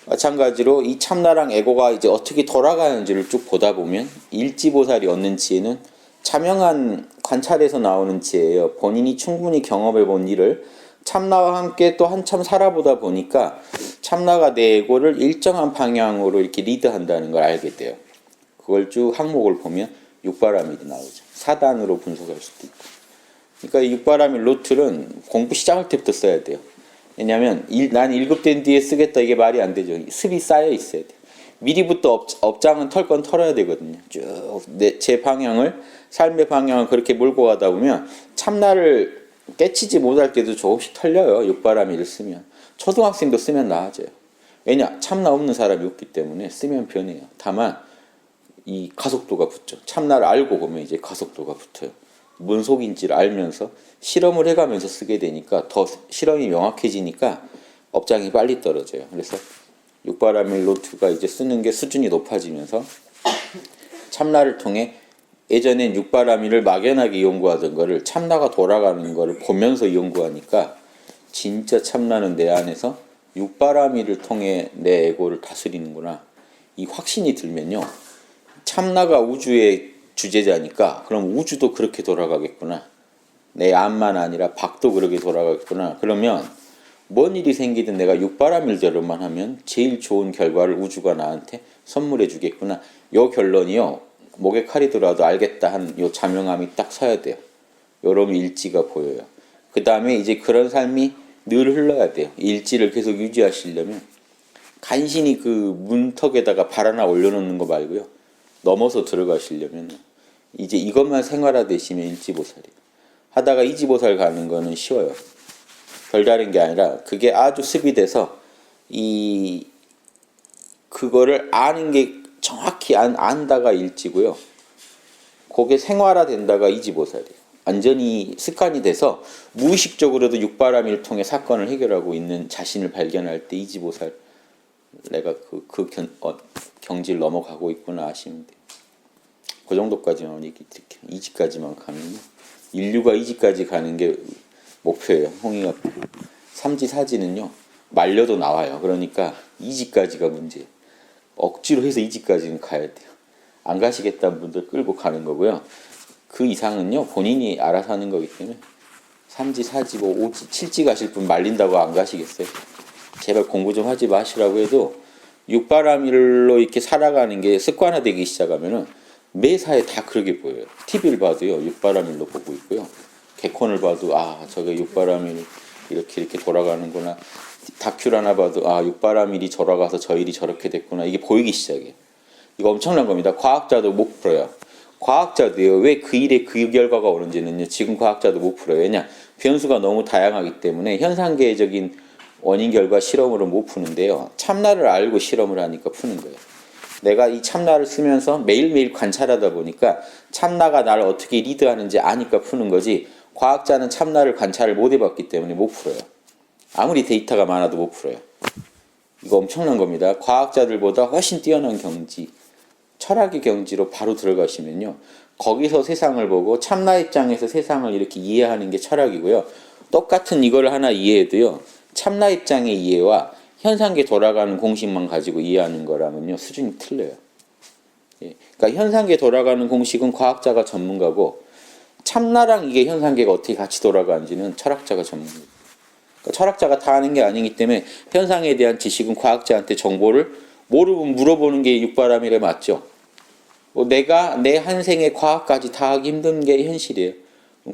[SPEAKER 1] 마찬가지로 이 참나랑 에고가 이제 어떻게 돌아가는지를 쭉 보다 보면 일지보살이 얻는 지혜는 자명한 관찰에서 나오는 지혜예요. 본인이 충분히 경험해 본 일을 참나와 함께 또 한참 살아보다 보니까 참나가 내 에고를 일정한 방향으로 이렇게 리드한다는 걸 알게 돼요. 그걸 쭉 항목을 보면 육바라밀이 나오죠. 4단으로 분석할 수도 있고. 그러니까 이 육바라밀 노트는 공부 시작할 때부터 써야 돼요. 왜냐하면 난 1급 된 뒤에 쓰겠다 이게 말이 안 되죠. 습이 쌓여 있어야 돼요. 미리부터 업장은 털 건 털어야 되거든요. 쭉 제 방향을 삶의 방향을 그렇게 몰고 가다 보면 참나를 깨치지 못할 때도 조금씩 털려요. 육바라밀을 쓰면. 초등학생도 쓰면 나아져요. 왜냐? 참나 없는 사람이 없기 때문에 쓰면 변해요. 다만 이 가속도가 붙죠. 참나를 알고 보면 이제 가속도가 붙어요. 뭔 속인지를 알면서 실험을 해가면서 쓰게 되니까 더 실험이 명확해지니까 업장이 빨리 떨어져요. 그래서 육바라밀 노트가 이제 쓰는 게 수준이 높아지면서 참나를 통해 예전엔 육바라밀을 막연하게 연구하던 거를 참나가 돌아가는 거를 보면서 연구하니까 진짜 참나는 내 안에서 육바라밀을 통해 내 에고를 다스리는구나. 이 확신이 들면요. 참나가 우주의 주제자니까 그럼 우주도 그렇게 돌아가겠구나. 내 안만 아니라 밖도 그렇게 돌아가겠구나. 그러면 뭔 일이 생기든 내가 육바라밀대로만 하면 제일 좋은 결과를 우주가 나한테 선물해 주겠구나. 요 결론이요. 목에 칼이 들어와도 알겠다 한 요 자명함이 딱 서야 돼요. 요런 일지가 보여요. 그 다음에 이제 그런 삶이 늘 흘러야 돼요. 일지를 계속 유지하시려면 간신히 그 문턱에다가 발 하나 올려놓는 거 말고요. 넘어서 들어가시려면 이제 이것만 생활화되시면 일지보살이에요. 하다가 이지보살 가는 거는 쉬워요. 별다른 게 아니라 그게 아주 습이 돼서 그거를 아는 게 정확히 안다가 일지고요. 그게 생활화된다가 이지보살이에요. 완전히 습관이 돼서 무의식적으로도 육바라밀을 통해 사건을 해결하고 있는 자신을 발견할 때 이지보살, 내가 경지를 넘어가고 있구나 아시면 돼요. 그 정도까지만 얘기 드릴게요. 이지까지만 가면요. 인류가 이지까지 가는 게 목표예요. 홍익아 삼지 사지는요 말려도 나와요. 그러니까 이지까지가 문제예요. 억지로 해서 이지까지는 가야 돼요. 안 가시겠다는 분들 끌고 가는 거고요. 그 이상은요 본인이 알아서 하는 거기 때문에 3지, 4지, 뭐 5지, 7지 가실 분 말린다고 안 가시겠어요? 제발 공부 좀 하지 마시라고 해도 육바라밀로 이렇게 살아가는 게 습관화되기 시작하면은 매사에 다 그렇게 보여요. TV를 봐도요 육바라밀로 보고 있고요. 개콘을 봐도 아 저게 육바라밀 이렇게 돌아가는구나. 다큐를 하나 봐도 아 육바라밀이 돌아가서 저 일이 저렇게 됐구나. 이게 보이기 시작해요. 이거 엄청난 겁니다. 과학자도 못 풀어요. 과학자도요. 왜 그 일에 그 결과가 오는지는요. 지금 과학자도 못 풀어요. 왜냐? 변수가 너무 다양하기 때문에 현상계적인 원인 결과 실험으로 못 푸는데요. 참나를 알고 실험을 하니까 푸는 거예요. 내가 이 참나를 쓰면서 매일매일 관찰하다 보니까 참나가 나를 어떻게 리드하는지 아니까 푸는 거지 과학자는 참나를 관찰을 못 해봤기 때문에 못 풀어요. 아무리 데이터가 많아도 못 풀어요. 이거 엄청난 겁니다. 과학자들보다 훨씬 뛰어난 경지, 철학의 경지로 바로 들어가시면요. 거기서 세상을 보고 참나 입장에서 세상을 이렇게 이해하는 게 철학이고요. 똑같은 이걸 하나 이해해도요. 참나 입장의 이해와 현상계 돌아가는 공식만 가지고 이해하는 거랑은요. 수준이 틀려요. 예. 그러니까 현상계 돌아가는 공식은 과학자가 전문가고 참나랑 이게 현상계가 어떻게 같이 돌아가는지는 철학자가 전문가예요. 그러니까 철학자가 다 아는 게 아니기 때문에 현상에 대한 지식은 과학자한테 정보를 모르면 물어보는 게 육바람일에 맞죠. 내가 내 한 생의 과학까지 다 하기 힘든 게 현실이에요.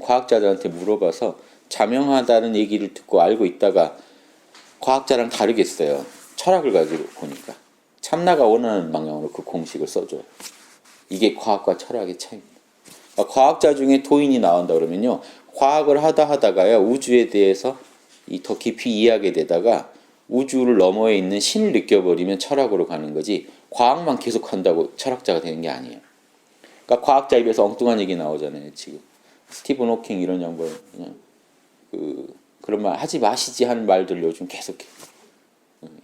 [SPEAKER 1] 과학자들한테 물어봐서 자명하다는 얘기를 듣고 알고 있다가 과학자랑 다르겠어요. 철학을 가지고 보니까 참나가 원하는 방향으로 그 공식을 써줘요. 이게 과학과 철학의 차이입니다. 과학자 중에 도인이 나온다 그러면요. 과학을 하다가요. 우주에 대해서 더 깊이 이해하게 되다가 우주를 너머에 있는 신을 느껴버리면 철학으로 가는 거지 과학만 계속 한다고 철학자가 되는 게 아니에요. 그러니까 과학자 입에서 엉뚱한 얘기 나오잖아요. 지금 스티븐 호킹 이런 양반 그냥 그런 말 하지 마시지 하는 말들 요즘 계속해.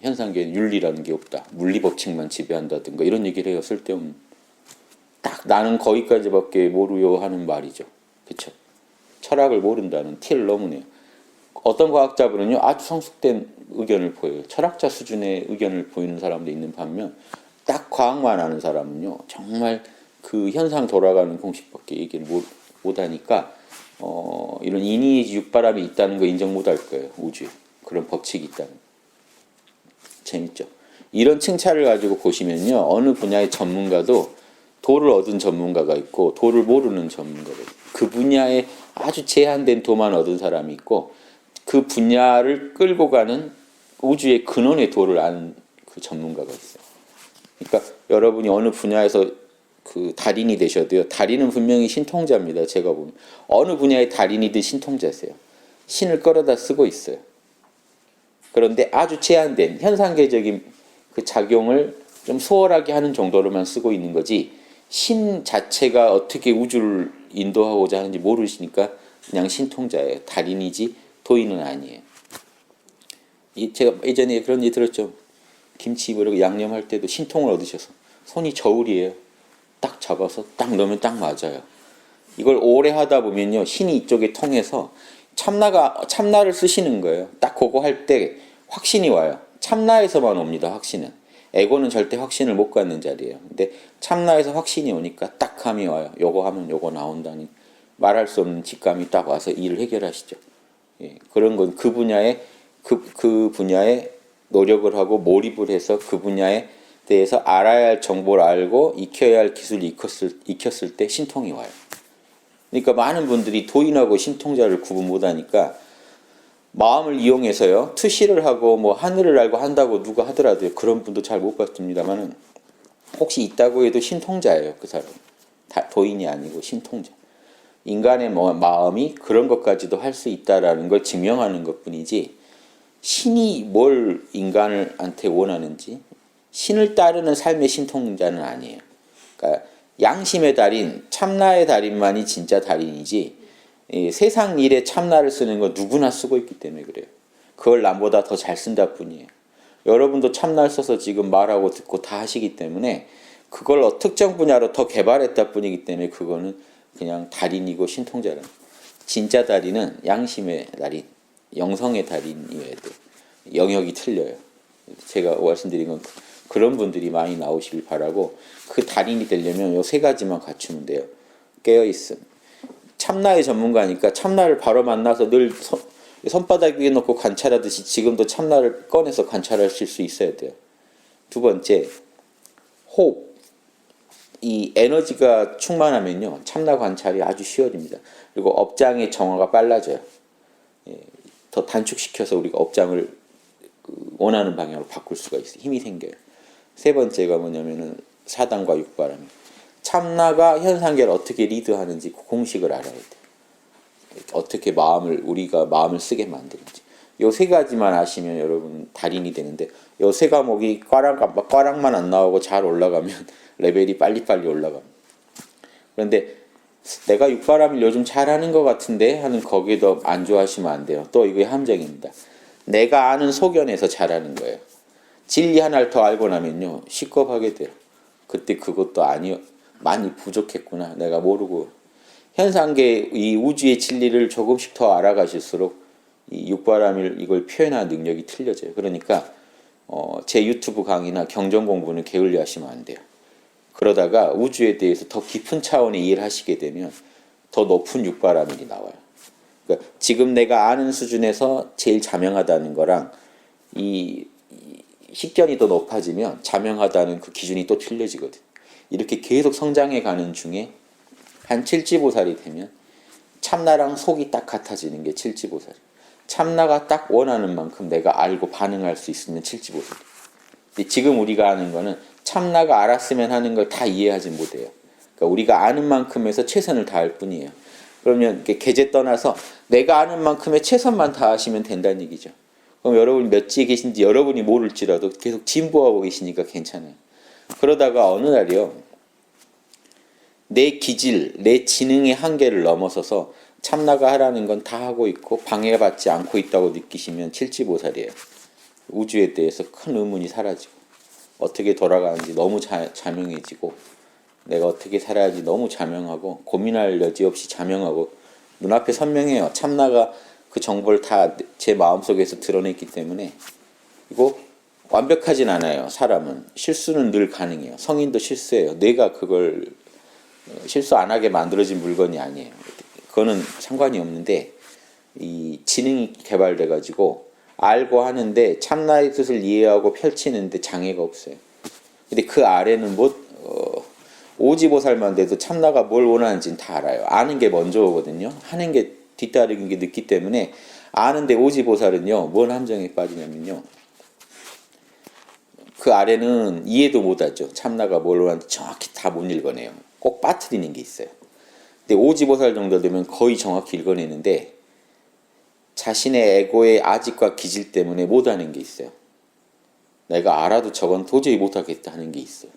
[SPEAKER 1] 현상계 윤리라는 게 없다. 물리 법칙만 지배한다든가 이런 얘기를 해요. 쓸데없는. 딱 나는 거기까지밖에 모르요 하는 말이죠. 그렇죠? 철학을 모른다는 티를 너무 내요. 어떤 과학자분은요 아주 성숙된 의견을 보여요. 철학자 수준의 의견을 보이는 사람도 있는 반면 딱 과학만 아는 사람은요 정말 그 현상 돌아가는 공식밖에 얘기를 못하니까 이런 인이 육바람이 있다는 거 인정 못할 거예요. 우주에 그런 법칙이 있다는 거. 재밌죠. 이런 칭찬을 가지고 보시면요 어느 분야의 전문가도 도를 얻은 전문가가 있고 도를 모르는 전문가가 있고 그 분야에 아주 제한된 도만 얻은 사람이 있고 그 분야를 끌고 가는 우주의 근원의 도를 아는 그 전문가가 있어요. 그러니까 여러분이 어느 분야에서 그 달인이 되셔도요. 달인은 분명히 신통자입니다. 제가 보면 어느 분야의 달인이든 신통자세요. 신을 끌어다 쓰고 있어요. 그런데 아주 제한된 현상계적인 그 작용을 좀 수월하게 하는 정도로만 쓰고 있는 거지 신 자체가 어떻게 우주를 인도하고자 하는지 모르시니까 그냥 신통자예요. 달인이지 도인은 아니에요. 제가 예전에 그런 얘기 들었죠. 김치 이렇게 양념할 때도 신통을 얻으셔서 손이 저울이에요. 딱 잡아서 딱 넣으면 딱 맞아요. 이걸 오래 하다 보면요. 신이 이쪽에 통해서 참나를 쓰시는 거예요. 딱 그거 할 때 확신이 와요. 참나에서만 옵니다. 확신은. 에고는 절대 확신을 못 갖는 자리예요. 근데 참나에서 확신이 오니까 딱 감이 와요. 요거 하면 요거 나온다는 말할 수 없는 직감이 딱 와서 일을 해결하시죠. 예, 그런 건 그 분야에 그 분야에 노력을 하고 몰입을 해서 그 분야에 대해서 알아야 할 정보를 알고 익혀야 할 기술을 익혔을 때 신통이 와요. 그러니까 많은 분들이 도인하고 신통자를 구분 못하니까 마음을 이용해서요 투시를 하고 뭐 하늘을 알고 한다고 누가 하더라도요 그런 분도 잘 못 봤습니다만은 혹시 있다고 해도 신통자예요. 그 사람 도인이 아니고 신통자. 인간의 마음이 그런 것까지도 할 수 있다라는 걸 증명하는 것뿐이지 신이 뭘 인간한테 원하는지 신을 따르는 삶의 신통자는 아니에요. 그러니까 양심의 달인, 참나의 달인만이 진짜 달인이지 세상 일에 참나를 쓰는 건 누구나 쓰고 있기 때문에 그래요. 그걸 남보다 더 잘 쓴다 뿐이에요. 여러분도 참나를 써서 지금 말하고 듣고 다 하시기 때문에 그걸 특정 분야로 더 개발했다 뿐이기 때문에 그거는 그냥 달인이고 신통자는. 진짜 달인은 양심의 달인, 영성의 달인이어야 돼요. 영역이 틀려요. 제가 말씀드린 건 그런 분들이 많이 나오시길 바라고, 그 달인이 되려면 요 세 가지만 갖추면 돼요. 깨어있음. 참나의 전문가니까 참나를 바로 만나서 늘 손바닥 위에 놓고 관찰하듯이 지금도 참나를 꺼내서 관찰하실 수 있어야 돼요. 두 번째, 호흡. 이 에너지가 충만하면요 참나 관찰이 아주 쉬워집니다. 그리고 업장의 정화가 빨라져요. 더 단축시켜서 우리가 업장을 원하는 방향으로 바꿀 수가 있어요. 힘이 생겨요. 세 번째가 뭐냐면은 사단과 육바람이. 참나가 현상계를 어떻게 리드하는지 그 공식을 알아야 돼요. 어떻게 우리가 마음을 쓰게 만드는지. 요 세 가지만 아시면 여러분 달인이 되는데, 요 세 과목이 꽈락만 안 나오고 잘 올라가면 레벨이 빨리빨리 올라갑니다. 그런데 내가 육바람을 요즘 잘하는 것 같은데 하는 거기에도 안 좋아하시면 안 돼요. 또 이게 함정입니다. 내가 아는 소견에서 잘하는 거예요. 진리 하나를 더 알고 나면요 식겁하게 돼요. 그때 그것도 많이 부족했구나, 내가 모르고. 현상계 이 우주의 진리를 조금씩 더 알아가실수록 이 육바람일 이걸 표현하는 능력이 틀려져요. 그러니까 제 유튜브 강의나 경전 공부는 게을리 하시면 안 돼요. 그러다가 우주에 대해서 더 깊은 차원의 이해를 하시게 되면 더 높은 육바라밀이 나와요. 그러니까 지금 내가 아는 수준에서 제일 자명하다는 거랑 이 식견이 더 높아지면 자명하다는 그 기준이 또 틀려지거든. 이렇게 계속 성장해 가는 중에 한 칠지보살이 되면 참나랑 속이 딱 같아지는 게 칠지보살이에요. 참나가 딱 원하는 만큼 내가 알고 반응할 수 있으면 칠지보살이에요. 근데 지금 우리가 하는 거는 참나가 알았으면 하는 걸 다 이해하지 못해요. 그러니까 우리가 아는 만큼에서 최선을 다할 뿐이에요. 그러면 계제 떠나서 내가 아는 만큼의 최선만 다하시면 된다는 얘기죠. 그럼 여러분이 몇 지에 계신지 여러분이 모를지라도 계속 진보하고 계시니까 괜찮아요. 그러다가 어느 날이요, 내 기질, 내 지능의 한계를 넘어서서 참나가 하라는 건 다 하고 있고 방해받지 않고 있다고 느끼시면 칠지보살이에요. 우주에 대해서 큰 의문이 사라지고 어떻게 돌아가는지 너무 자명해지고 내가 어떻게 살아야지 너무 자명하고 고민할 여지 없이 자명하고 눈앞에 선명해요. 참나가 그 정보를 다 제 마음속에서 드러냈기 때문에. 이거 완벽하진 않아요. 사람은 실수는 늘 가능해요. 성인도 실수해요. 뇌가 그걸 실수 안 하게 만들어진 물건이 아니에요. 그거는 상관이 없는데 이 지능이 개발돼 가지고 알고 하는데 참나의 뜻을 이해하고 펼치는데 장애가 없어요. 근데 그 아래는 오지보살만 돼도 참나가 뭘 원하는지는 다 알아요. 아는 게 먼저 오거든요. 하는 게 뒤따르는 게 늦기 때문에. 아는데 오지보살은요 뭔 함정에 빠지냐면요, 그 아래는 이해도 못하죠. 참나가 뭘 원하는지 정확히 다 못 읽어내요. 꼭 빠뜨리는 게 있어요. 근데 오지보살 정도 되면 거의 정확히 읽어내는데 자신의 에고의 아집과 기질 때문에 못하는 게 있어요. 내가 알아도 저건 도저히 못하겠다 하는 게 있어요.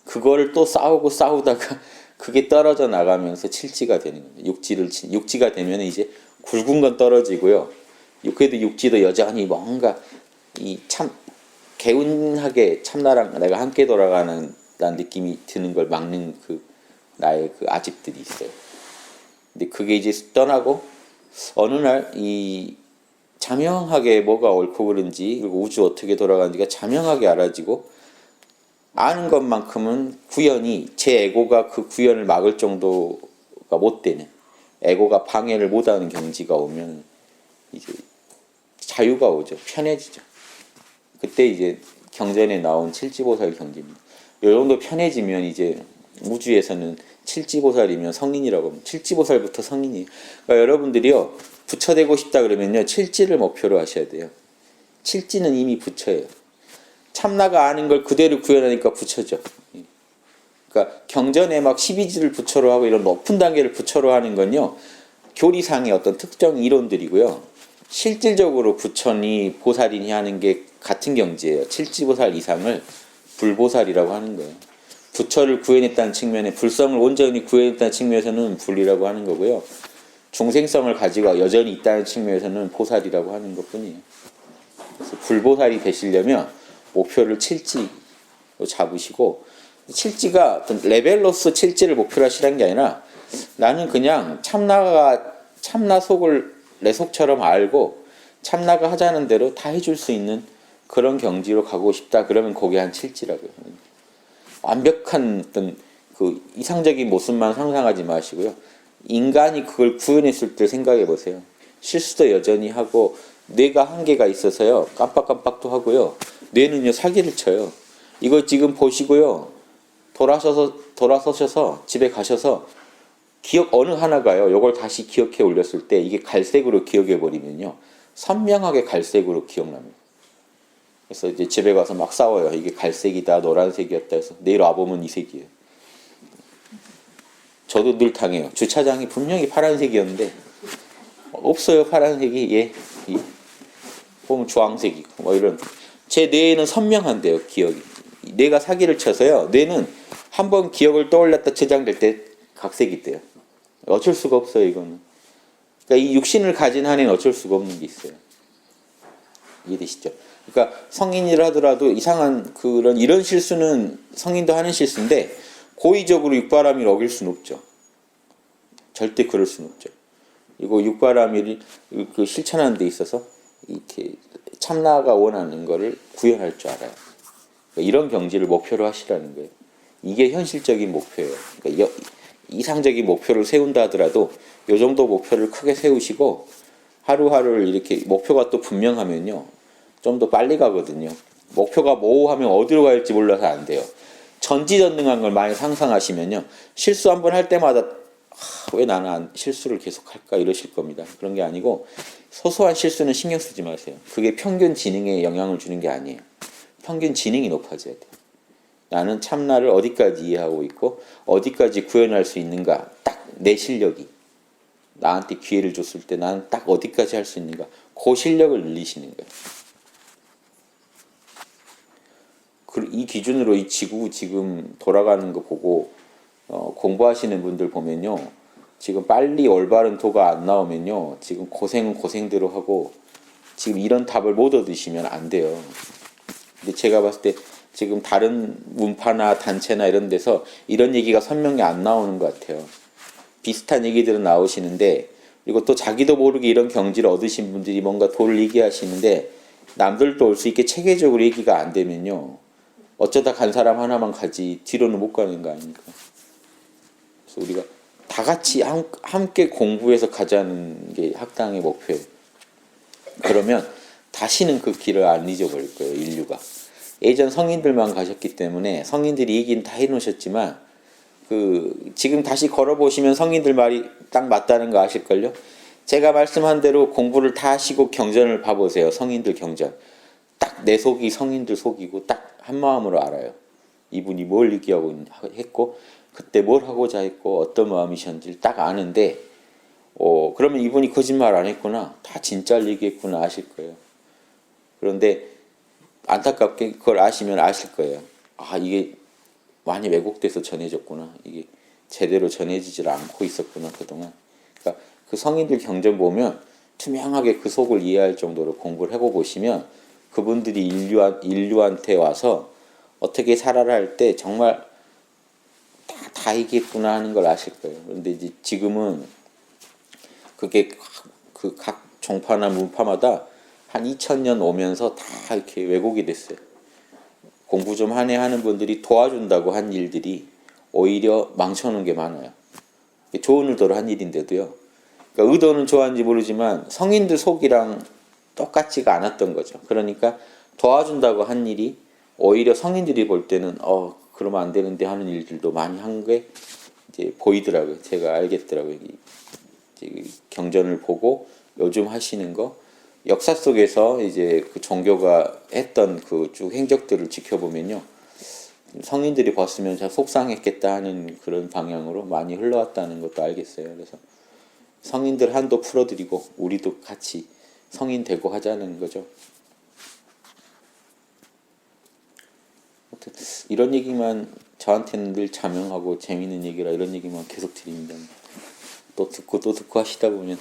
[SPEAKER 1] 그거를 또 싸우다가 그게 떨어져 나가면서 칠지가 되는 겁니다. 육지가 되면 이제 굵은 건 떨어지고요. 그래도 육지도 여전히 뭔가 개운하게 참나랑 내가 함께 돌아가는 느낌이 드는 걸 막는 나의 아집들이 있어요. 근데 그게 이제 떠나고 어느 날 이 자명하게 뭐가 옳고 그른지 그리고 우주 어떻게 돌아가는지가 자명하게 알아지고 아는 것만큼은 구현이 제 에고가 그 구현을 막을 정도가 못 되는, 에고가 방해를 못하는 경지가 오면 이제 자유가 오죠. 편해지죠. 그때 이제 경전에 나온 칠지보살 경지입니다. 이 정도 편해지면 이제 우주에서는 칠지보살이면 성인이라고 합니다. 칠지보살부터 성인이에요. 그러니까 여러분들이요 부처되고 싶다 그러면요 칠지를 목표로 하셔야 돼요. 칠지는 이미 부처예요. 참나가 아는 걸 그대로 구현하니까 부처죠. 그러니까 경전에 막 12지를 부처로 하고 이런 높은 단계를 부처로 하는 건요 교리상의 어떤 특정 이론들이고요. 실질적으로 부처니 보살이니 하는 게 같은 경지예요. 칠지보살 이상을 불보살이라고 하는 거예요. 부처를 구해냈다는 측면에 불성을 온전히 구해냈다는 측면에서는 불이라고 하는 거고요. 중생성을 가지고 여전히 있다는 측면에서는 보살이라고 하는 것뿐이에요. 그래서 불보살이 되시려면 목표를 칠지로 잡으시고, 칠지가 어떤 레벨로서 칠지를 목표로 하시라는 게 아니라 나는 그냥 참나 속을 내 속처럼 알고 참나가 하자는 대로 다 해줄 수 있는 그런 경지로 가고 싶다. 그러면 그게 한 칠지라고요. 완벽한 어떤 그 이상적인 모습만 상상하지 마시고요. 인간이 그걸 구현했을 때 생각해 보세요. 실수도 여전히 하고 뇌가 한계가 있어서요. 깜빡깜빡도 하고요. 뇌는요 사기를 쳐요. 이거 지금 보시고요. 돌아서셔서 집에 가셔서 기억 어느 하나가요. 이걸 다시 기억해 올렸을 때 이게 갈색으로 기억해 버리면요. 선명하게 갈색으로 기억납니다. 그래서 이제 집에 가서 막 싸워요. 이게 갈색이다, 노란색이었다 해서 내일 와보면 이 색이에요. 저도 늘 당해요. 주차장이 분명히 파란색이었는데 없어요. 파란색이. 예. 보면 주황색이고 뭐 이런. 제 뇌에는 선명한데요. 기억이. 뇌가 사기를 쳐서요. 뇌는 한번 기억을 떠올렸다 저장될 때 각색이 돼요. 어쩔 수가 없어요. 이거는. 그러니까 이 육신을 가진 한에는 어쩔 수가 없는 게 있어요. 이해되시죠? 그러니까 성인이라 하더라도 이상한 이런 실수는 성인도 하는 실수인데 고의적으로 육바라밀을 어길 수는 없죠. 절대 그럴 수는 없죠. 이거 육바라밀을 그 실천하는 데 있어서 이렇게 참나가 원하는 거를 구현할 줄 알아요. 그러니까 이런 경지를 목표로 하시라는 거예요. 이게 현실적인 목표예요. 그러니까 이상적인 목표를 세운다 하더라도 이 정도 목표를 크게 세우시고 하루하루를 이렇게 목표가 또 분명하면요. 좀 더 빨리 가거든요. 목표가 모호하면 어디로 갈지 몰라서 안 돼요. 전지전능한 걸 많이 상상하시면요. 실수 한번 할 때마다 왜 나는 실수를 계속 할까 이러실 겁니다. 그런 게 아니고 소소한 실수는 신경 쓰지 마세요. 그게 평균 지능에 영향을 주는 게 아니에요. 평균 지능이 높아져야 돼요. 나는 참나를 어디까지 이해하고 있고 어디까지 구현할 수 있는가. 딱 내 실력이. 나한테 기회를 줬을 때 나는 딱 어디까지 할 수 있는가. 그 실력을 늘리시는 거예요. 이 기준으로 이 지구 지금 돌아가는 거 보고 공부하시는 분들 보면요. 지금 빨리 올바른 도가 안 나오면요. 지금 고생은 고생대로 하고 지금 이런 답을 못 얻으시면 안 돼요. 근데 제가 봤을 때 지금 다른 문파나 단체나 이런 데서 이런 얘기가 선명히 안 나오는 것 같아요. 비슷한 얘기들은 나오시는데 그리고 또 자기도 모르게 이런 경지를 얻으신 분들이 뭔가 도를 얘기하시는데 남들도 올 수 있게 체계적으로 얘기가 안 되면요. 어쩌다 간 사람 하나만 가지 뒤로는 못 가는 거 아닙니까? 그래서 우리가 다 같이 함께 공부해서 가자는 게 학당의 목표예요. 그러면 다시는 그 길을 안 잊어버릴 거예요. 인류가. 예전 성인들만 가셨기 때문에 성인들이 얘기는 다 해놓으셨지만 지금 다시 걸어보시면 성인들 말이 딱 맞다는 거 아실걸요? 제가 말씀한 대로 공부를 다 하시고 경전을 봐보세요. 성인들 경전. 딱 내 속이 성인들 속이고 딱 한마음으로 알아요. 이분이 뭘 얘기하고 했고 그때 뭘 하고자 했고 어떤 마음이셨는지 딱 아는데 그러면 이분이 거짓말 안 했구나. 다 진짜를 얘기했구나 아실 거예요. 그런데 안타깝게 그걸 아시면 아실 거예요. 아 이게 많이 왜곡돼서 전해졌구나. 이게 제대로 전해지질 않고 있었구나 그동안. 그러니까 그 성인들 경전 보면 투명하게 그 속을 이해할 정도로 공부를 해보시면 그분들이 인류한테 와서 어떻게 살아라 할 때 정말 다 이겠구나 하는 걸 아실 거예요. 그런데 이제 지금은 그게 그 각 종파나 문파마다 한 2000년 오면서 다 이렇게 왜곡이 됐어요. 공부 좀 하는 분들이 도와준다고 한 일들이 오히려 망쳐놓은 게 많아요. 좋은 의도로 한 일인데도요. 그러니까 의도는 좋았는지 모르지만 성인들 속이랑 똑같지가 않았던 거죠. 그러니까 도와준다고 한 일이 오히려 성인들이 볼 때는 그러면 안 되는데 하는 일들도 많이 한 게 이제 보이더라고요. 제가 알겠더라고요. 경전을 보고 요즘 하시는 거 역사 속에서 이제 그 종교가 했던 그 쭉 행적들을 지켜보면요. 성인들이 봤으면 참 속상했겠다 하는 그런 방향으로 많이 흘러왔다는 것도 알겠어요. 그래서 성인들 한도 풀어드리고 우리도 같이 성인 되고 하자는 거죠. 이런 얘기만 저한테는 늘 자명하고 재미있는 얘기라 이런 얘기만 계속 드립니다. 또 듣고 하시다 보면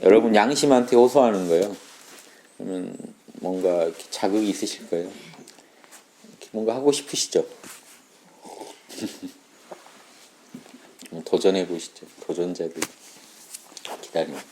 [SPEAKER 1] 여러분 양심한테 호소하는 거예요. 그러면 뭔가 이렇게 자극이 있으실 거예요. 이렇게 뭔가 하고 싶으시죠? 도전해 보시죠. 도전자들 기다립니다.